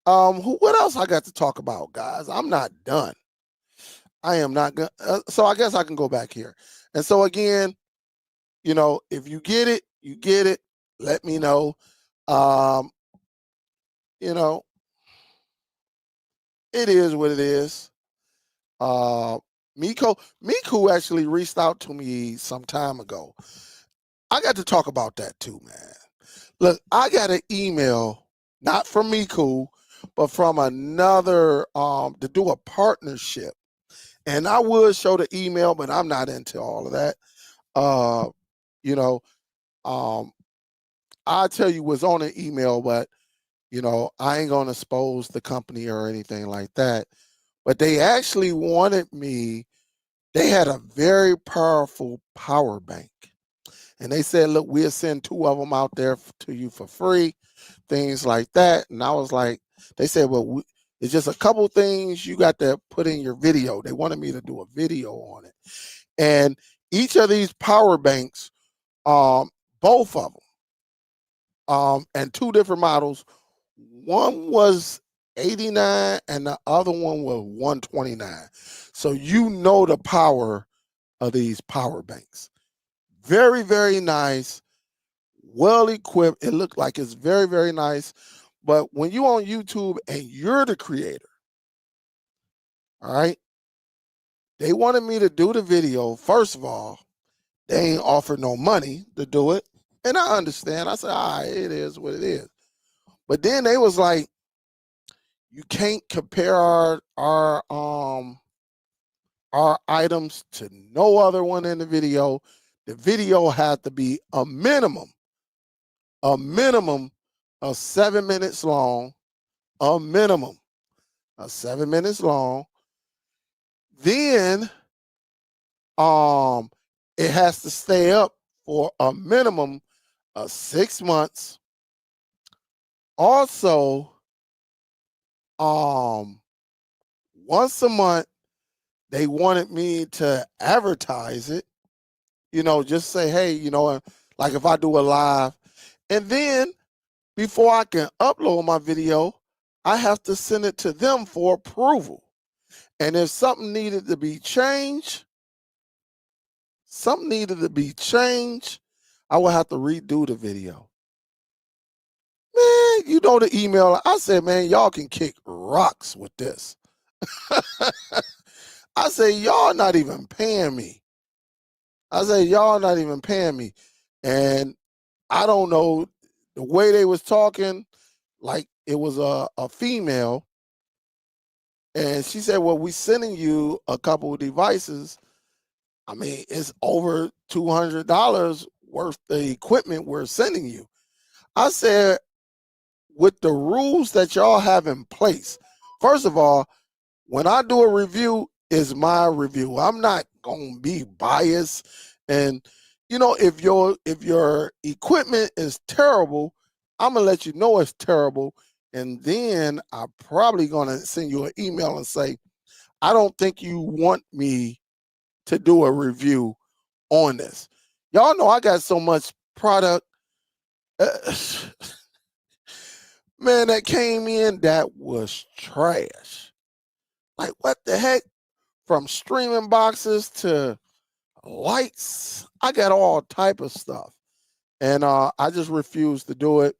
What else I got to talk about, guys? I'm not done. I am not going. So I guess I can go back here. And so again, if you get it, you get it. Let me know. You know, it is what it is. Miku actually reached out to me some time ago. I got to talk about that too, man. Look, I got an email, not from Miku, but from another to do a partnership. And I would show the email, but I'm not into all of that. You know, I'll tell you what's on the email, but I ain't gonna expose the company or anything like that. But they actually wanted me, they had a very powerful power bank. And they said, look, we'll send 2 of them out there to you for free, things like that. And I was like, they said, well, it's just a couple things you got to put in your video. They wanted me to do a video on it. And each of these power banks, both of them, and 2 different models. One was $89 and the other one was $129. So you know the power of these power banks. Very, very nice, well equipped. It looked like it's very, very nice. But when you on YouTube and you're the creator, all right, they wanted me to do the video. First of all, they ain't offered no money to do it. And I understand. I said, all right, it is what it is. But then they was like, you can't compare our items to no other one in the video. The video had to be a minimum of 7 minutes long, a minimum of 7 minutes long. Then it has to stay up for a minimum of 6 months. Also, once a month, they wanted me to advertise it, just say, hey, like if I do a live, and then before I can upload my video, I have to send it to them for approval. And if something needed to be changed, I will have to redo the video. Man, the email. I said, man, y'all can kick rocks with this. I say, y'all not even paying me. And I don't know, the way they was talking, like it was a female. And she said, well, we sending you a couple of devices. I mean, it's over $200 worth of equipment we're sending you. I said, with the rules that y'all have in place, first of all, when I do a review, it's my review. I'm not going to be biased. And, if your equipment is terrible, I'm going to let you know it's terrible. And then I'm probably going to send you an email and say, I don't think you want me to do a review on this. Y'all know I got so much product, man, that came in that was trash. Like, what the heck? From streaming boxes to lights, I got all type of stuff. And I just refused to do it.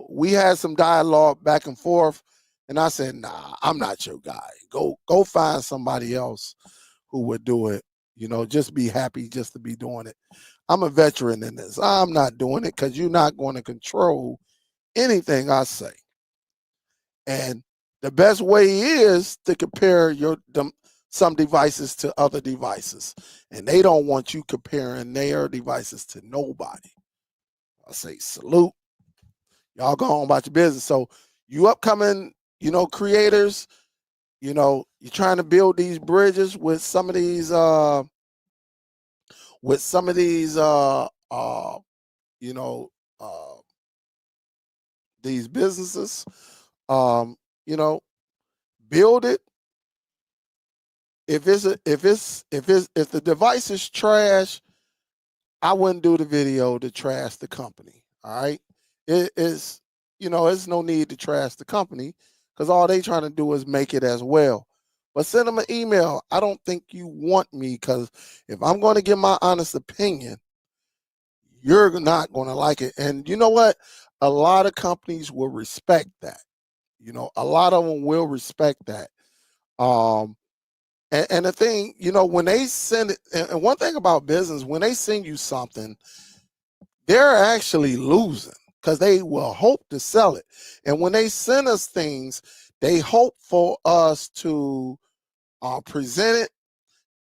We had some dialogue back and forth, and I said, nah, I'm not your guy. Go find somebody else who would do it. Just be happy just to be doing it. I'm a veteran in this. I'm not doing it because you're not going to control anything I say. And the best way is to compare some devices to other devices. And they don't want you comparing their devices to nobody. I say salute. Y'all go on about your business. So you upcoming, creators, you're trying to build these bridges with some of these these businesses, you know, build it. If the device is trash, I wouldn't do the video to trash the company. All right. It's no need to trash the company because all they trying to do is make it as well. But send them an email. I don't think you want me because if I'm going to give my honest opinion, you're not going to like it. And you know what? A lot of companies will respect that. A lot of them will respect that. And the thing, when they send it, and one thing about business, when they send you something, they're actually losing because they will hope to sell it. And when they send us things, they hope for us to present it.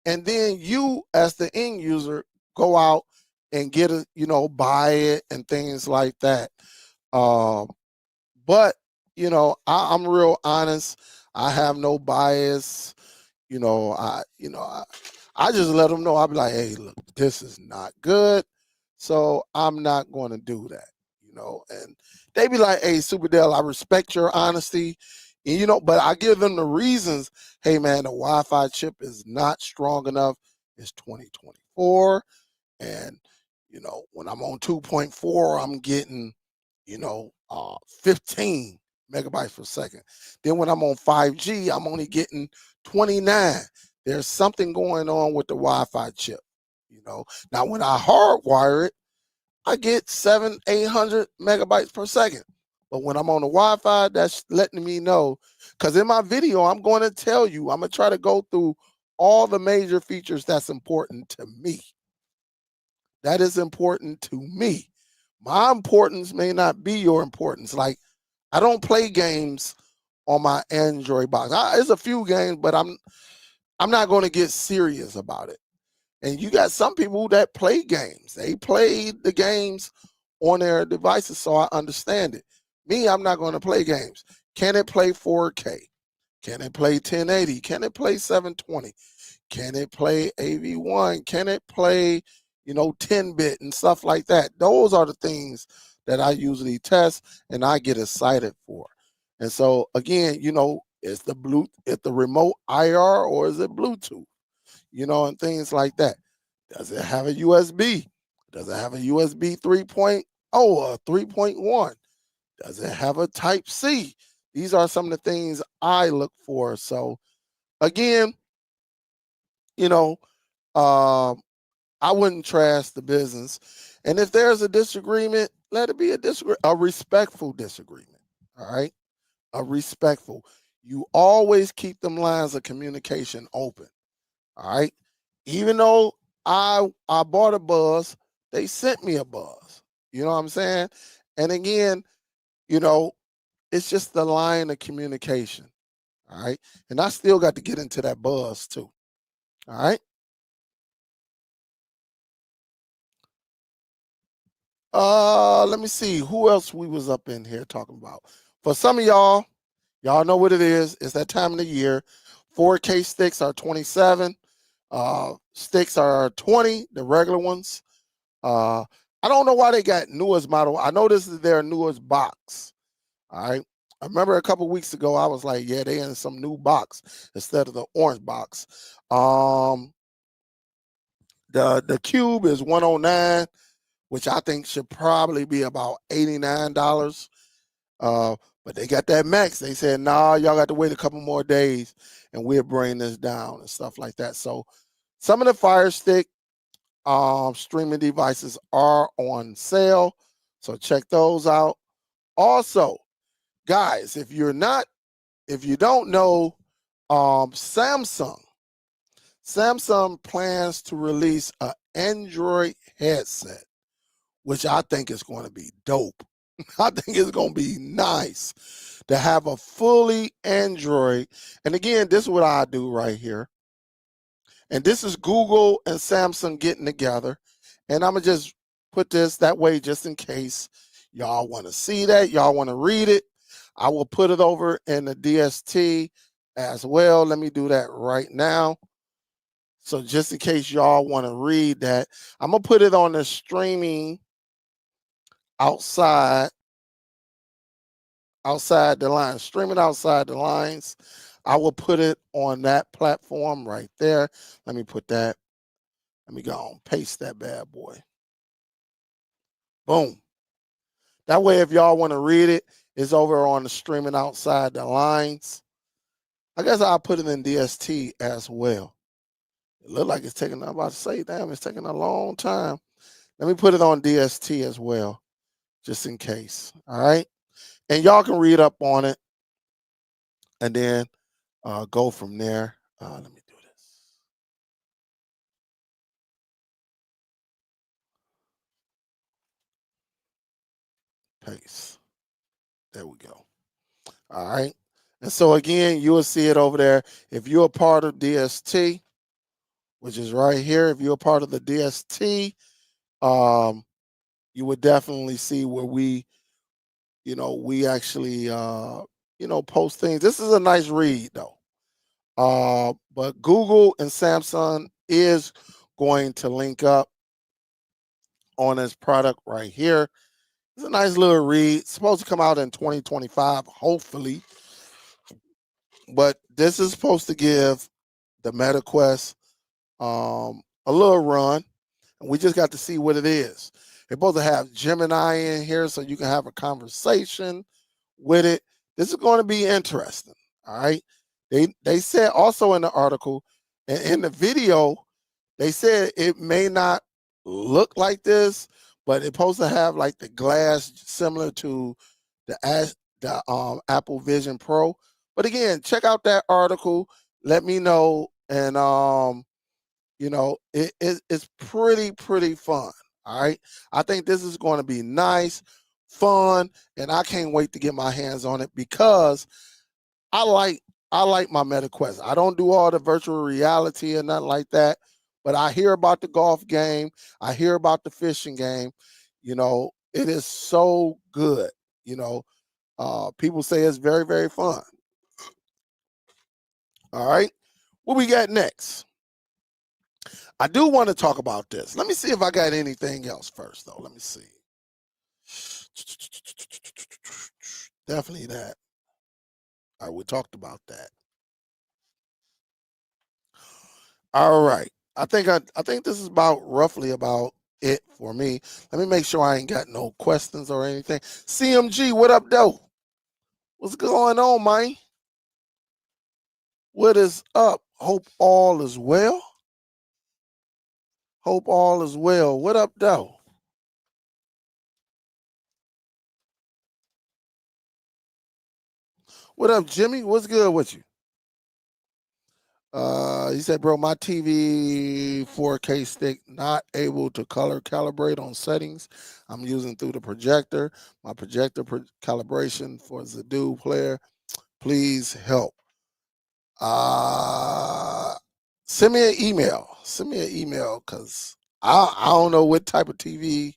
And then you, as the end user, go out and get it, buy it and things like that. But, I'm real honest. I have no bias. I just let them know. I'll be like, hey, look, this is not good. So I'm not going to do that, and they be like, hey, Superdell, I respect your honesty. And, but I give them the reasons. Hey, man, the Wi-Fi chip is not strong enough. It's 2024. And, when I'm on 2.4, I'm getting, 15 megabytes per second. Then when I'm on 5G, I'm only getting 29. There's something going on with the Wi-Fi chip. Now when I hardwire it, I get 800 megabytes per second. But when I'm on the Wi-Fi, that's letting me know. Because in my video, I'm going to tell you, I'm going to try to go through all the major features that's important to me. That is important to me. My importance may not be your importance. Like, I don't play games on my Android box. There's a few games, but I'm not going to get serious about it. And you got some people that play games. They play the games on their devices, so I understand it. Me, I'm not going to play games. Can it play 4K? Can it play 1080? Can it play 720? Can it play AV1? Can it play, 10-bit and stuff like that? Those are the things that I usually test and I get excited for. And so again, it's the remote IR or is it Bluetooth? And things like that. Does it have a USB? Does it have a USB 3.0 or 3.1? Does it have a Type C? These are some of the things I look for. So again, I wouldn't trash the business. And if there's a disagreement, let it be a respectful disagreement. All right. A respectful. You always keep them lines of communication open. All right. Even though I bought a buzz, they sent me a buzz. You know what I'm saying? And again, it's just the line of communication. All right. And I still got to get into that buzz too. All right. Let me see who else we was up in here talking about. For some of y'all know what it is. It's that time of the year. 4K sticks are 27. Sticks are 20, the regular ones. I don't know why they got newest model. I know this is their newest box. All right. I remember a couple weeks ago, I was like, yeah, they in some new box instead of the orange box. The cube is 109, which I think should probably be about $89. But they got that max. They said, nah, y'all got to wait a couple more days and we'll bring this down and stuff like that. So some of the Fire Stick streaming devices are on sale. So check those out. Also, guys, if you don't know, Samsung plans to release an Android headset, which I think is going to be dope. I think it's going to be nice to have a fully Android. And again, this is what I do right here. And this is Google and Samsung getting together. And I'm going to just put this that way just in case y'all want to see that, y'all want to read it. I will put it over in the DST as well. Let me do that right now. So just in case y'all want to read that, I'm going to put it on the streaming outside the lines, streaming outside the lines. I will put it on that platform right there. Let me put that. Let me go and paste that bad boy. Boom. That way, if y'all want to read it, it's over on the streaming outside the lines. I guess I'll put it in DST as well. It looked like it's taking, I'm about to say, damn, it's taking a long time. Let me put it on DST as well, just in case. All right. And y'all can read up on it and then go from there. Let me do this. Paste. There we go. All right. And so again, you will see it over there. If you're a part of DST, which is right here, if you're a part of the DST, you would definitely see where we actually, post things. This is a nice read though. But Google and Samsung is going to link up on this product right here. It's a nice little read. It's supposed to come out in 2025, hopefully. But this is supposed to give the MetaQuest a little run. And we just got to see what it is. They're supposed to have Gemini in here so you can have a conversation with it. This is going to be interesting. All right. They said also in the article and in the video, they said it may not look like this, but it's supposed to have like the glass similar to the Apple Vision Pro. But again, check out that article. Let me know, and it's pretty fun. All right, I think this is going to be nice, fun, and I can't wait to get my hands on it because I like my Meta Quest. I don't do all the virtual reality and nothing like that, but I hear about the golf game. I hear about the fishing game. It is so good. People say it's very fun. All right, what we got next? I do want to talk about this. Let me see if I got anything else first, though. Let me see. Definitely that. All right, we talked about that. All right. I think this is roughly about it for me. Let me make sure I ain't got no questions or anything. CMG, what up, though? What's going on, man? What is up? Hope all is well. Hope all is well. What up, though? What up, Jimmy? What's good with you? He said, bro, my TV 4K stick not able to color calibrate on settings. I'm using through the projector. My projector calibration for Zadu player. Please help. Uh, Send me an email. Send me an email because I don't know what type of TV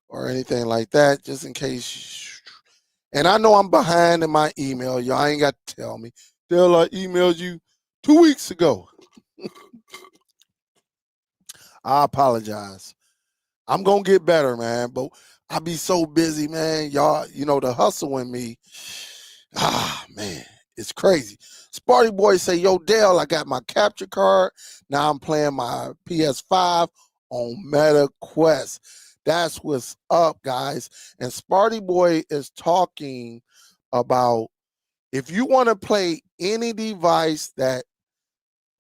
or anything like that, just in case. And I know I'm behind in my email. Y'all ain't got to tell me. They'll emailed you 2 weeks ago. I apologize. I'm gonna get better, man. But I be so busy, man. Y'all, the hustle in me. Man, it's crazy. Sparty Boy say, yo, Dale, I got my capture card. Now I'm playing my PS5 on Meta Quest. That's what's up, guys. And Sparty Boy is talking about if you want to play any device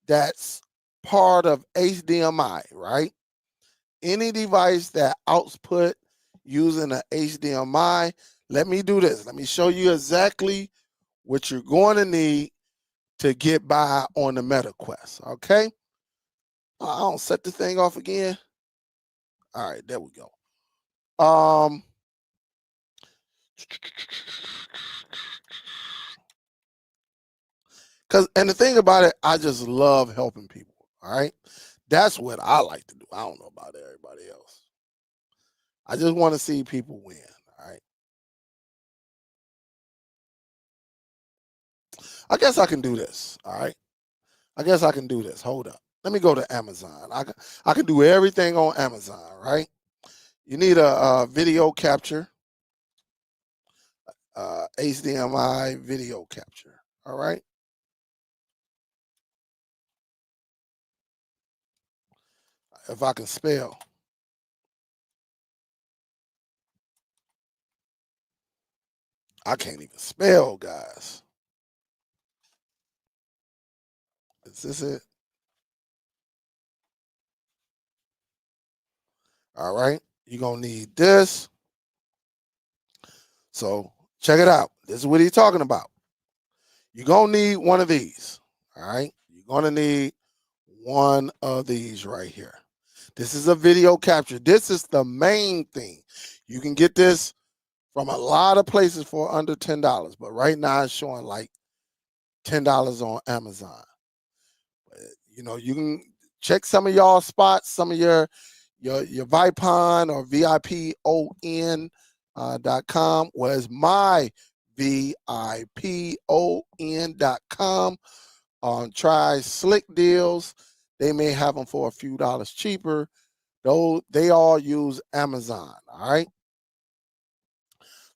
that's part of HDMI, right? Any device that output using a HDMI, let me do this. Let me show you exactly what you're going to need to get by on the Meta Quest. Okay. I don't set the thing off again. All right, there we go. And the thing about it, I just love helping people. All right. That's what I like to do. I don't know about everybody else. I just want to see people win. All right. I guess I can do this. All right. I guess I can do this. Hold up. Let me go to Amazon. I can do everything on Amazon, right? You need a video capture, HDMI video capture. All right. If I can spell. I can't even spell, guys. Is this it? All right. You're going to need this. So check it out. This is what he's talking about. You're going to need one of these. All right. You're going to need one of these right here. This is a video capture. This is the main thing. You can get this from a lot of places for under $10, but right now it's showing like $10 on Amazon. You can check some of y'all spots, some of your Vipon or VIPON.com was my VIPON.com on Try Slick Deals. They may have them for a few dollars cheaper. Though they all use Amazon. All right.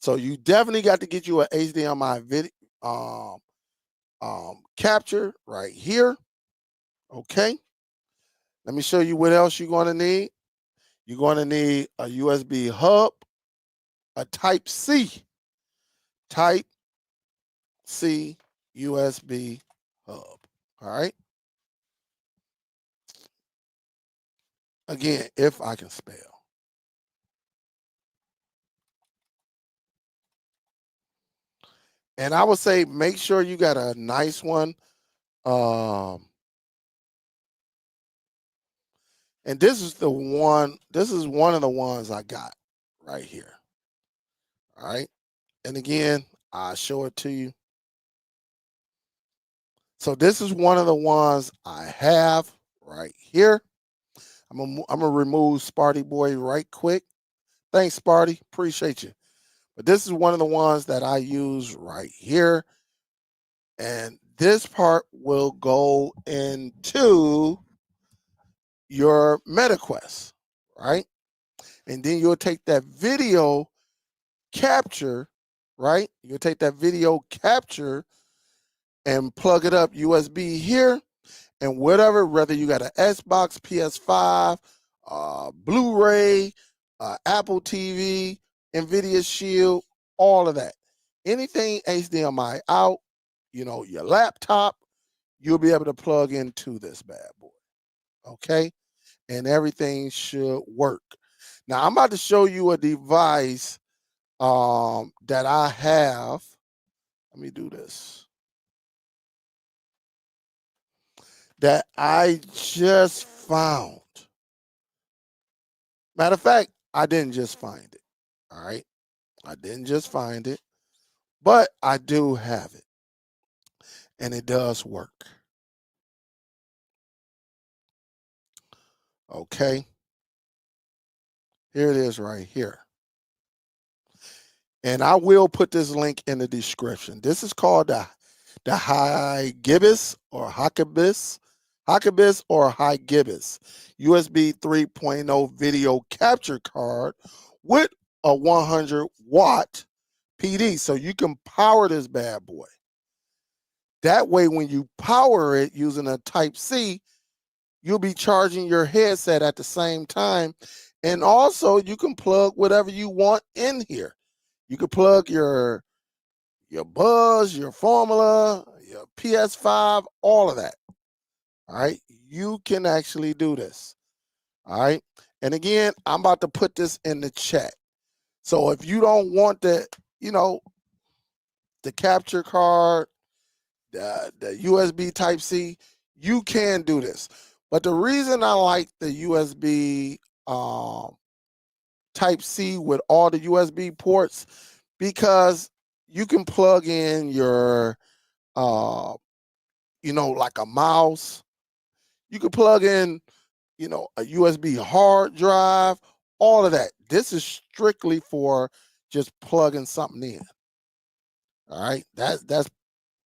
So you definitely got to get you an HDMI video capture right here. Okay. Let me show you what else you're going to need. You're going to need a USB hub, a Type C C USB hub. All right. Again, if I can spell. And I would say make sure you got a nice one. And this is one of the ones I got right here. All right. And again, I'll show it to you. So this is one of the ones I have right here. I'm gonna remove Sparty Boy right quick. Thanks, Sparty. Appreciate you. But this is one of the ones that I use right here. And this part will go into your MetaQuest, right? And then you'll take that video capture, right? You'll take that video capture and plug it up USB here, and whatever, whether you got an Xbox, PS5, Blu-ray, Apple TV, Nvidia Shield, all of that. Anything HDMI out, your laptop, you'll be able to plug into this bad boy. Okay? And everything should work. Now I'm about to show you a device that I have. Let me do this. That I just found. Matter of fact, I didn't just find it. All right. I didn't just find it, but I do have it. And it does work. Okay. Here it is right here. And I will put this link in the description. This is called the Higibis or Hakibis USB 3.0 video capture card with a 100-watt PD. So you can power this bad boy. That way, when you power it using a Type-C, you'll be charging your headset at the same time. And also, you can plug whatever you want in here. You can plug your Buzz, your Formula, your PS5, all of that. All right. You can actually do this. All right. And again, I'm about to put this in the chat. So if you don't want the capture card, the USB Type-C, you can do this. But the reason I like the USB Type-C with all the USB ports, because you can plug in your like a mouse. You can plug in, a USB hard drive, all of that. This is strictly for just plugging something in. All right. That's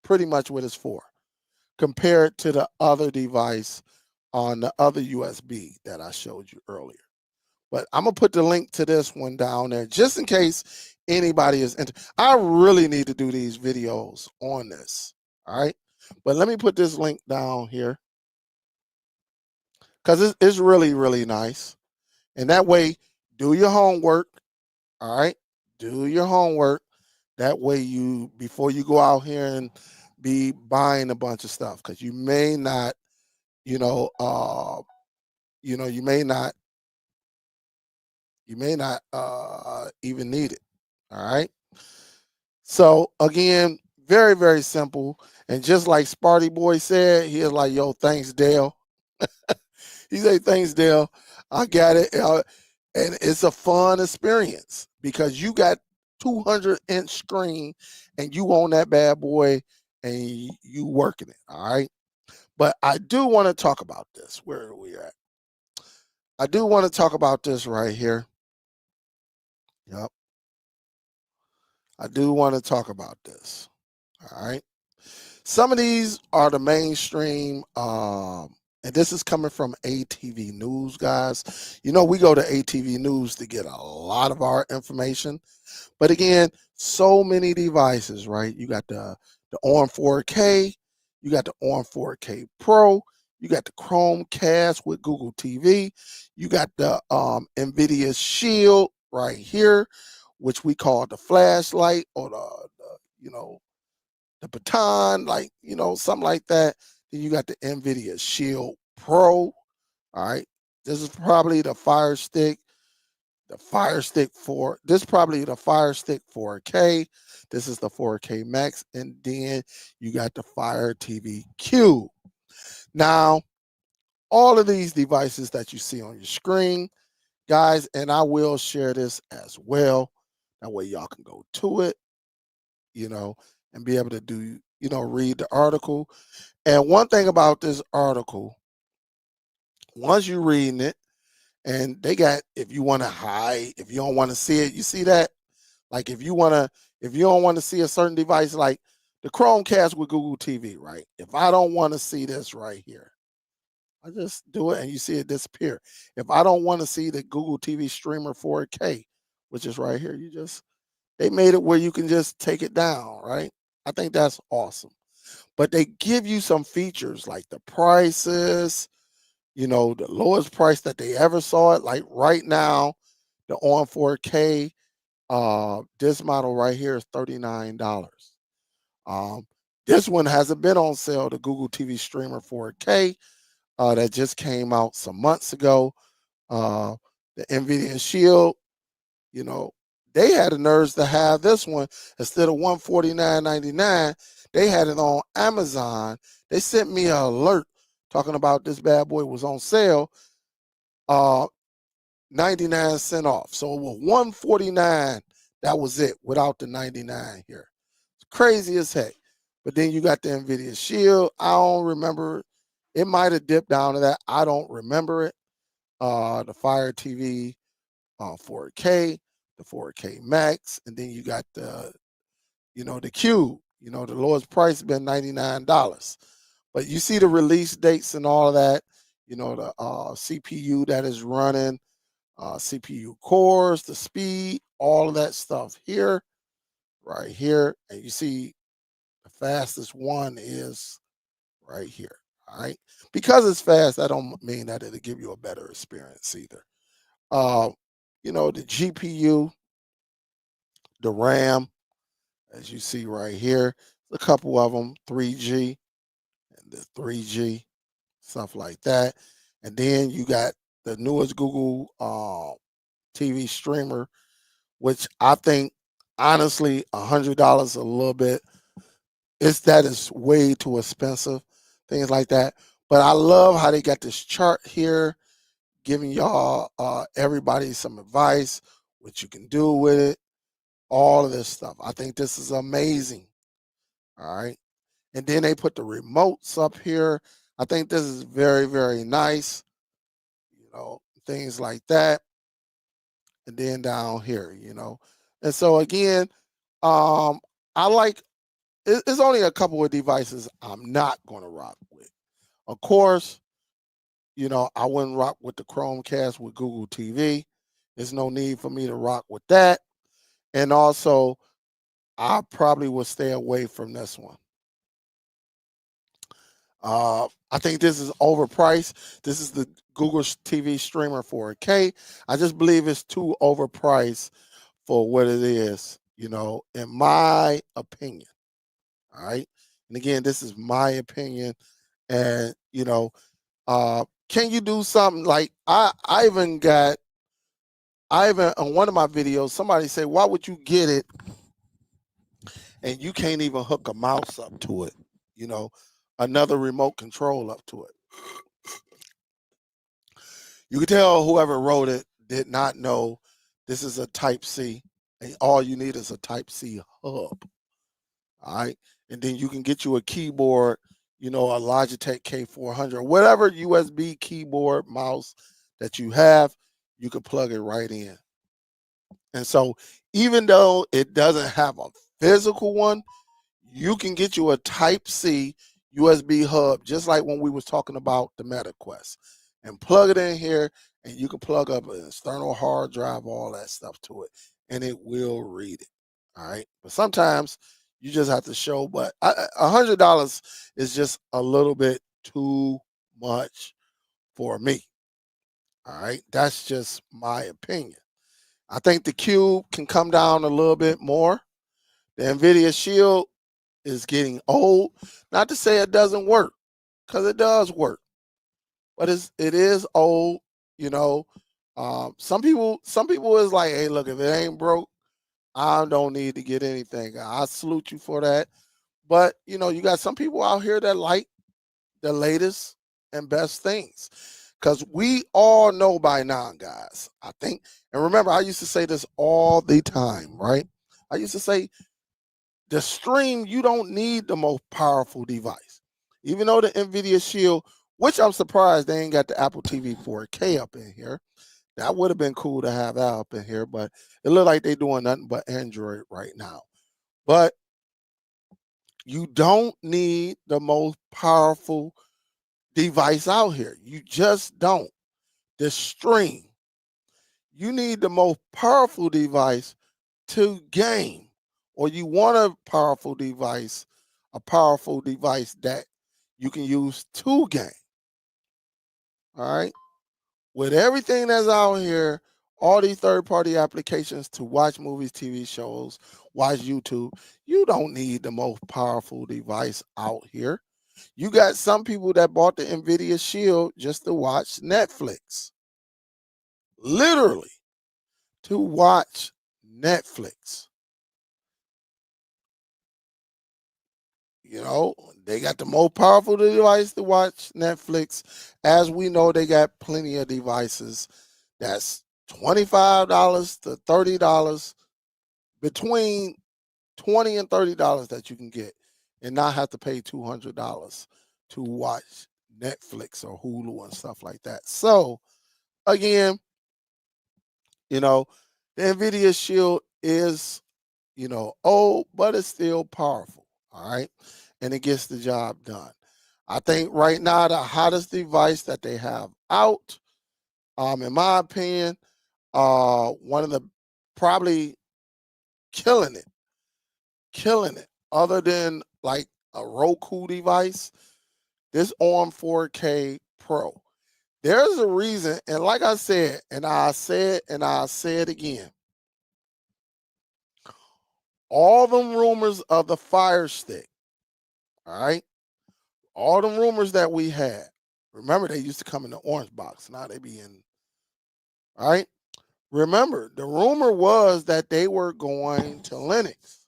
pretty much what it's for, compared to the other device on the other USB that I showed you earlier. But I'm gonna put the link to this one down there just in case anybody is I really need to do these videos on this. All right. But let me put this link down here, because it's really, really nice. And that way, do your homework. All right. Do your homework. That way before you go out here and be buying a bunch of stuff, because you may not, you may not even need it. All right. So again, very, very simple. And just like Sparty Boy said, he was like, yo, thanks, Dale. He said, thanks, Dale. I got it. And it's a fun experience because you got 200-inch screen and you own that bad boy and you working it. All right. But I do want to talk about this. Where are we at? I do want to talk about this right here. Yep. I do want to talk about this. All right. Some of these are the mainstream, and this is coming from ATV News, guys. We go to ATV News to get a lot of our information. But again, so many devices, right? You got the ON 4K, you got the ON 4K Pro, you got the Chromecast with Google TV, you got the Nvidia Shield right here, which we call the flashlight, or the the baton, like, something like that. Then you got the Nvidia Shield Pro. All right. This is probably the Fire Stick. The Fire Stick 4. This is probably the Fire Stick 4K. This is the 4K Max. And then you got the Fire TV Cube. Now, all of these devices that you see on your screen, guys, and I will share this as well. That way y'all can go to it, and be able to do, read the article. And one thing about this article, once you're reading it, and they got, if you want to hide, if you don't want to see it, you see that? Like if you don't want to see a certain device, like the Chromecast with Google TV, right? If I don't want to see this right here, I just do it and you see it disappear. If I don't want to see the Google TV streamer 4K, which is right here, they made it where you can just take it down, right? I think that's awesome. But they give you some features like the prices, the lowest price that they ever saw it. Like right now, the on 4K, this model right here is $39. This one hasn't been on sale, the Google TV Streamer 4K, that just came out some months ago. The Nvidia Shield, you know, they had the nerves to have this one instead of $149.99. They had it on Amazon. They sent me an alert talking about this bad boy was on sale, 99 cents off. So it was $149. That was it without the 99 here. It's crazy as heck. But then you got the Nvidia Shield. I don't remember. It might have dipped down to that. I don't remember it. The Fire TV 4K, the 4K Max, and then you got the Cube. The lowest price has been $99. But you see the release dates and all of that. The CPU that is running, CPU cores, the speed, all of that stuff here, right here. And you see the fastest one is right here. All right. Because it's fast, that don't mean that it'll give you a better experience either. Uh, the GPU, the RAM, as you see right here, a couple of them, 3G and the 3G, stuff like that. And then you got the newest Google TV streamer, which I think honestly $100 a little bit. That is way too expensive, things like that. But I love how they got this chart here, giving y'all everybody some advice, what you can do with it, all of this stuff. I think this is amazing. All right. And then they put the remotes up here. I think this is very, very nice. Things like that. And then down here. And so again, I like it's only a couple of devices I'm not going to rock with. Of course, I wouldn't rock with the Chromecast with Google TV. There's no need for me to rock with that. And also, I probably would stay away from this one. I think this is overpriced. This is the Google TV Streamer 4K. I just believe it's too overpriced for what it is, in my opinion. All right. And again, this is my opinion. And, can you do something like I even on one of my videos, somebody said, why would you get it and you can't even hook a mouse up to it, another remote control up to it? You can tell whoever wrote it did not know this is a Type C, and all you need is a Type C hub. All right. And then you can get you a keyboard, a Logitech K400, whatever USB keyboard mouse that you have, you can plug it right in. And so even though it doesn't have a physical one, you can get you a Type C USB hub, just like when we was talking about the MetaQuest, and plug it in here, and you can plug up an external hard drive, all that stuff to it, and it will read it. All right. But sometimes you just have to show, but $100 is just a little bit too much for me. All right. That's just my opinion. I think the Cube can come down a little bit more. The Nvidia Shield is getting old. Not to say it doesn't work, because it does work, but it is old. You know, some people is like, hey, look, if it ain't broke, I don't need to get anything. I salute you for that. But you know, you got some people out here that like the latest and best things. Because we all know by now, guys, I think, and remember, I used to say this all the time, right? I used to say, the stream, you don't need the most powerful device. Even though the Nvidia Shield, which I'm surprised they ain't got the Apple TV 4K up in here. That would have been cool to have that up in here, but it looked like they're doing nothing but Android right now. But you don't need the most powerful device out here. You just don't. The stream, you need the most powerful device to game, or you want a powerful device that you can use to game. All right. With everything that's out here, all these third-party applications to watch movies, TV shows, watch YouTube, you don't need the most powerful device out here. You got some people that bought the Nvidia Shield just to watch Netflix. Literally, to watch Netflix. You know, they got the most powerful device to watch Netflix. As we know, they got plenty of devices that's $25 to $30, between $20 and $30 that you can get, and not have to pay $200 to watch Netflix or Hulu and stuff like that. So again, you know, the Nvidia Shield is, you know, old, but it's still powerful. All right. And it gets the job done. I think right now the hottest device that they have out, in my opinion, one of the probably killing it, other than like a Roku device, this ARM 4K Pro. There's a reason, and like I said, and I'll say it again. All them rumors of the Fire Stick, all right? All the rumors that we had. Remember, they used to come in the orange box. Now they be in, all right? Remember, the rumor was that they were going to Linux.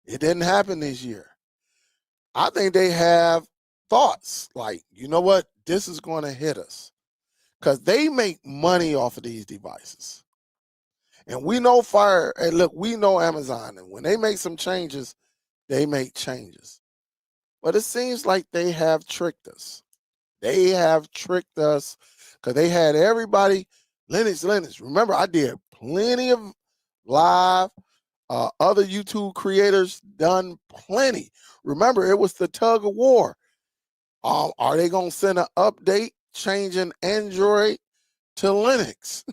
It didn't happen this year. I think they have thoughts like, you know what? This is going to hit us, because they make money off of these devices. And we know and look, we know Amazon. And when they make some changes, they make changes. But it seems like they have tricked us. They have tricked us, because they had everybody Linux. Remember, I did plenty of live. Other YouTube creators done plenty. Remember, it was the tug of war. Are they going to send an update changing Android to Linux?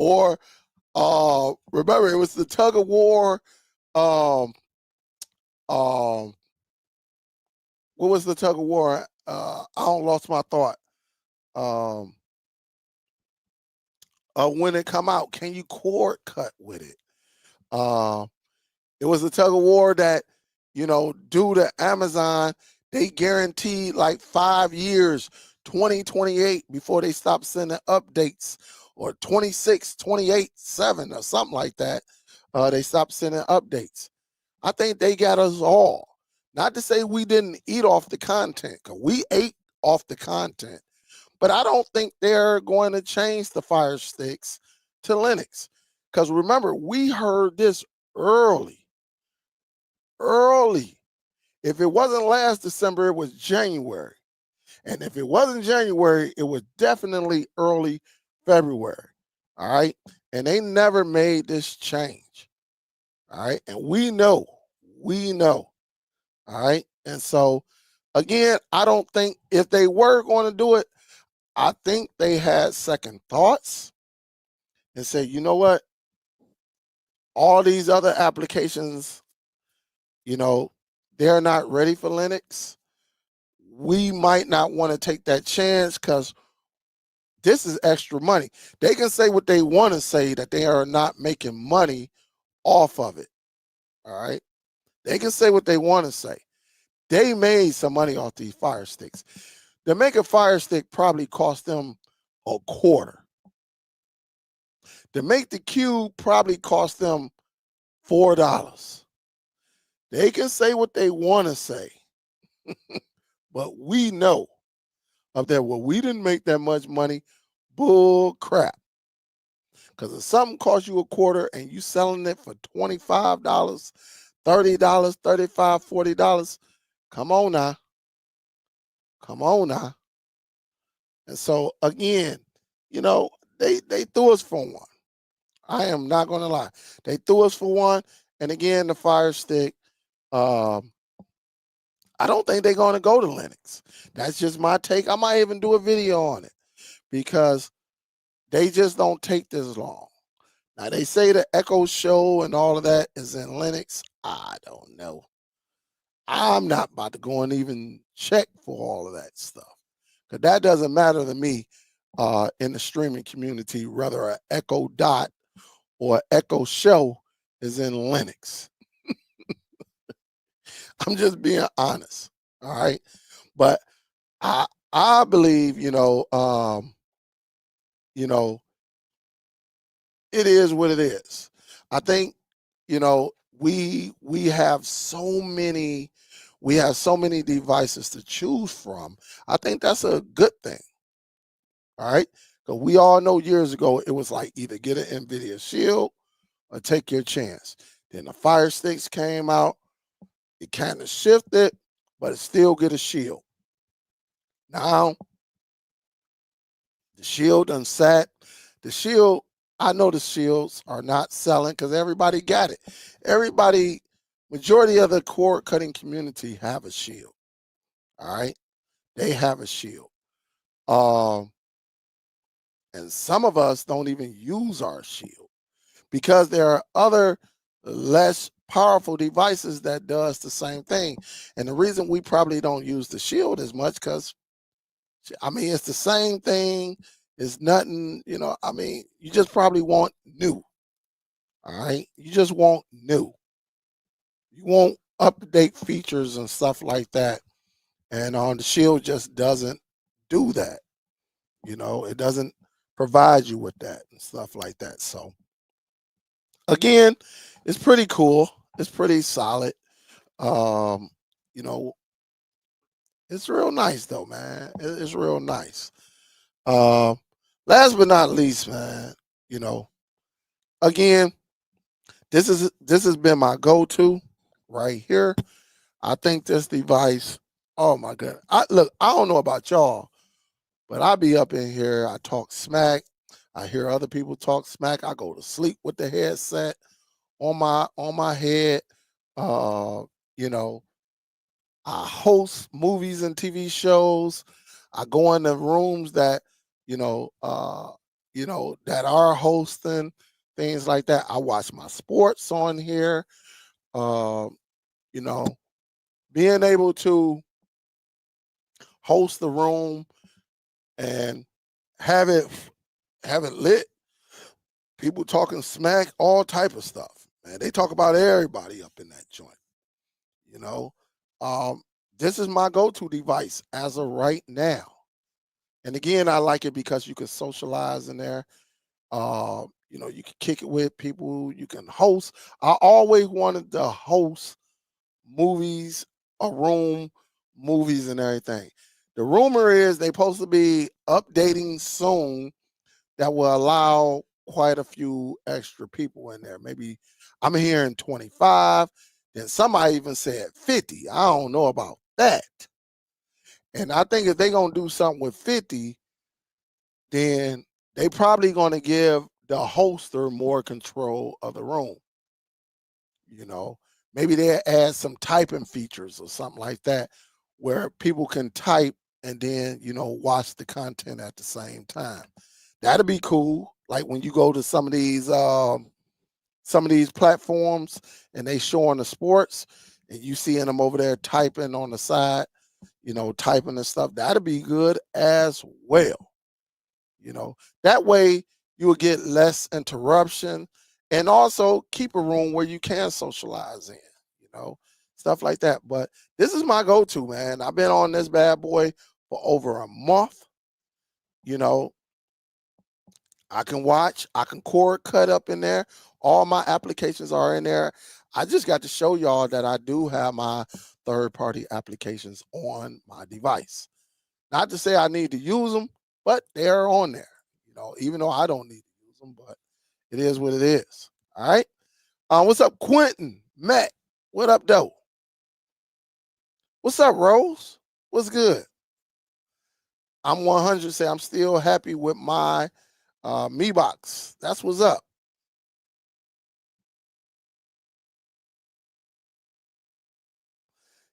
Or remember, it was the tug of war. What was the tug of war? I don't lost my thought. When it come out, can you cord cut with it? It was a tug of war that, you know, due to Amazon, they guaranteed like 5 years, 2028, before they stop sending updates, or 26, 28, 7 or something like that. They stopped sending updates. I think they got us all. Not to say we didn't eat off the content, because we ate off the content. But I don't think they're going to change the Fire Sticks to Linux. Because remember, we heard this early. If it wasn't last December, it was January. And if it wasn't January, it was definitely early February. All right. And they never made this change. All right. And we know. All right. And so, again, I don't think, if they were going to do it, I think they had second thoughts and said, you know what? All these other applications, you know, they're not ready for Linux. We might not want to take that chance, because this is extra money. They can say what they want to say, that they are not making money off of it. All right. They can say what they want to say. They made some money off these Fire Sticks. To make a Fire Stick probably cost them a quarter. To make the cube probably cost them $4. They can say what they want to say, but we know up there, well, we didn't make that much money. Bull crap. Because if something costs you a quarter and you selling it for $25, $30, $35, $40, come on now. Come on now. And so again, they threw us for one. I am not going to lie. They threw us for one. And again, the Fire Stick, I don't think they're going to go to Linux. That's just my take. I might even do a video on it because they just don't take this long. Now, they say the Echo Show and all of that is in Linux. I don't know. I'm not about to go and even check for all of that stuff because that doesn't matter to me in the streaming community, whether an Echo Dot or Echo Show is in Linux. I'm just being honest. All right. But I believe, it is what it is. I think, we have so many devices to choose from. I think that's a good thing. All right. Because we all know years ago it was like either get an Nvidia Shield or take your chance. Then the Fire Sticks came out. It kind of shifted, but it still get a shield. Now, the shield done sat. The shield, I know the shields are not selling because everybody got it. Majority of the cord cutting community have a shield. All right. They have a shield. And some of us don't even use our shield because there are other less powerful devices that does the same thing. And the reason we probably don't use the shield as much because it's the same thing. It's nothing, you just probably want new. All right. You just want new. You want up-to-date features and stuff like that. And the shield just doesn't do that. It doesn't provide you with that and stuff like that. So again, it's pretty cool. It's pretty solid. You know, it's real nice though, man. It's real nice. Last but not least, man, again, this has been my go-to right here. I think this device, oh my god. I don't know about y'all, but I be up in here, I talk smack. I hear other people talk smack. I go to sleep with the headset on my head. Uh, you know, I host movies and TV shows. I go in the rooms that, that are hosting things like that. I watch my sports on here. Um, you know, being able to host the room and have it lit, people talking smack, all type of stuff. Man, they talk about everybody up in that joint. You know, um, this is my go-to device as of right now. And again, I like it because you can socialize in there. You can kick it with people. You can host. I always wanted to host movies, a room, movies, and everything. The rumor is they supposed to be updating soon that will allow quite a few extra people in there. Maybe I'm hearing 25. Then somebody even said 50. I don't know about that. And I think if they're gonna do something with 50, then they probably gonna give the hoster more control of the room. You know, maybe they add some typing features or something like that, where people can type and then watch the content at the same time. That'd be cool. Like when you go to some of these platforms and they showing the sports and you seeing them over there typing on the side, typing and stuff. That'd be good as well. That way you will get less interruption and also keep a room where you can socialize in, you know, stuff like that. But this is my go-to, man. I've been on this bad boy for over a month. You know, I can watch, I can cord cut up in there. All my applications are in there. I just got to show y'all that I do have my third party applications on my device. Not to say I need to use them, but they're on there. You know, even though I don't need to use them, but it is what it is. All right. What's up, Quentin? Matt, what up, though? What's up, Rose? What's good? I'm 100. Say I'm still happy with my Me box. That's what's up.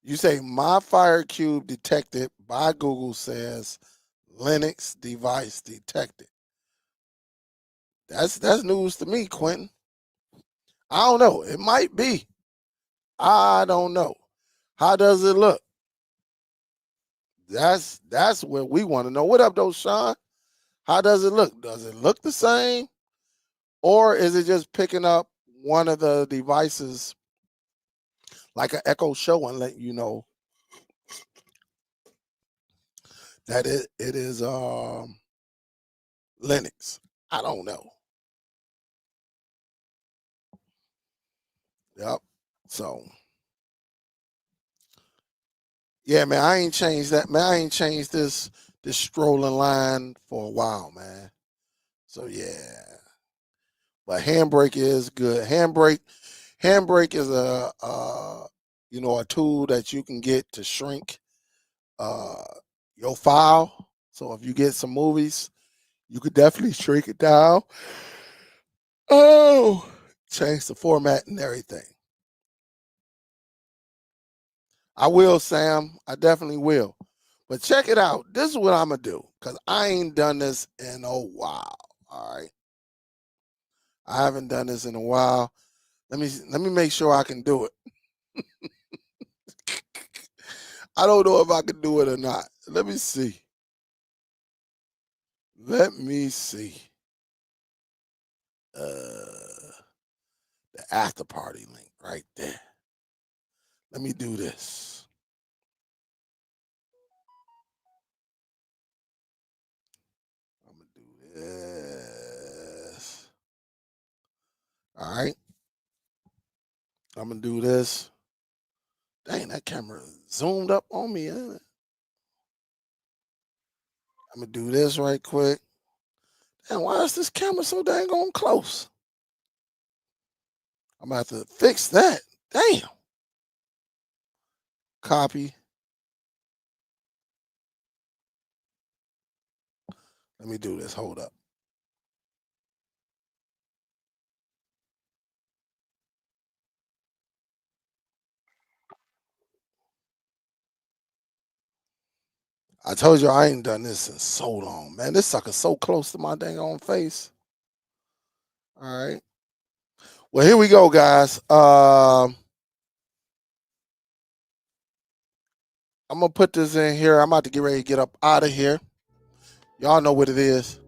You say my fire cube detected by Google says Linux device detected. That's news to me, Quentin. I don't know. It might be. I don't know. How does it look? That's what we want to know. What up, though, Sean? How does it look? Does it look the same, or is it just picking up one of the devices like an Echo Show and let you know that it is Linux? I don't know. Yep. So yeah, man, I ain't changed that. Man, I ain't changed this strolling line for a while, man. So yeah, but handbrake is good. Handbrake is a tool that you can get to shrink uh your file. So if you get some movies, you could definitely shrink it down. Oh, change the format and everything. I will, Sam. I definitely will. But check it out. This is what I'm gonna do because I ain't done this in a while. All right, I haven't done this in a while. Let me make sure I can do it. I don't know if I can do it or not. Let me see. Let me see. The after party link right there. Let me do this. I'm gonna do this. All right. I'm gonna do this. Dang, that camera zoomed up on me. Ain't it? I'm gonna do this right quick. And why is this camera so dang on close? I'm gonna have to fix that. Damn. Copy. Let me do this. Hold up. I told you I ain't done this in so long, man. This sucker's so close to my dang on face. All right. Well, here we go, guys. I'm gonna put this in here. I'm about to get ready to get up out of here. Y'all know what it is.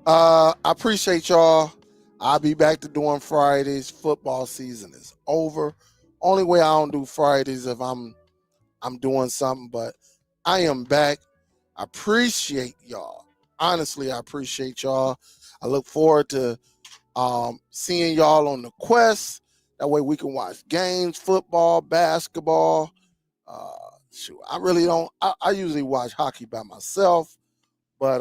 I appreciate y'all. I'll be back to doing Fridays. Football season is over. Only way I don't do Fridays if I'm doing something, but I am back. I appreciate y'all. Honestly, I appreciate y'all. I look forward to seeing y'all on the quest. That way we can watch games, football, basketball. Uh, Shoot, I really don't. I usually watch hockey by myself, but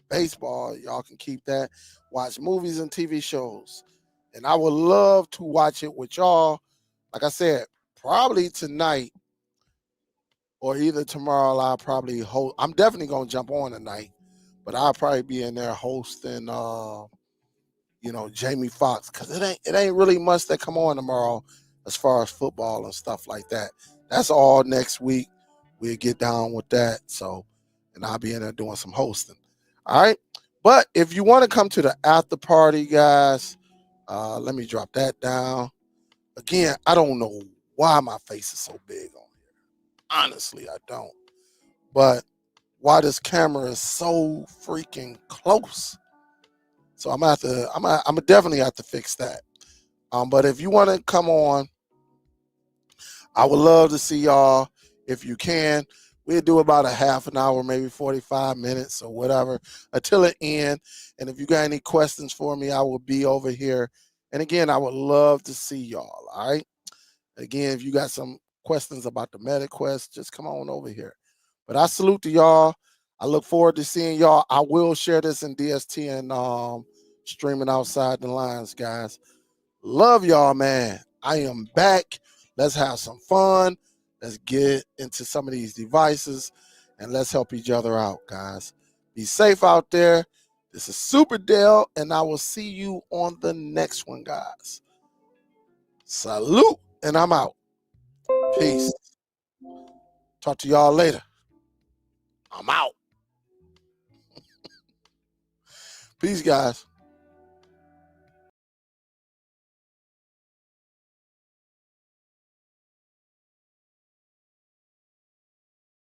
baseball, y'all can keep that. Watch movies and TV shows, and I would love to watch it with y'all. Like I said, probably tonight or either tomorrow. I'll probably host. I'm definitely gonna jump on tonight, but I'll probably be in there hosting. Jamie Foxx, because it ain't really much that come on tomorrow as far as football and stuff like that. That's all next week. We'll get down with that. So, and I'll be in there doing some hosting. All right. But if you want to come to the after party, guys, let me drop that down. Again, I don't know why my face is so big on here. Honestly, I don't. But why this camera is so freaking close So I'm definitely have to fix that. But if you want to come on, I would love to see y'all if you can. We'll do about a half an hour, maybe 45 minutes or whatever until it end. And if you got any questions for me, I will be over here. And again, I would love to see y'all. All right. Again, if you got some questions about the MetaQuest, just come on over here. But I salute to y'all. I look forward to seeing y'all. I will share this in DST and streaming outside the lines, guys. Love y'all, man. I am back. Let's have some fun. Let's get into some of these devices and let's help each other out, guys. Be safe out there. This is Superdell, and I will see you on the next one, guys. Salute, and I'm out. Peace. Talk to y'all later. I'm out. Peace, guys.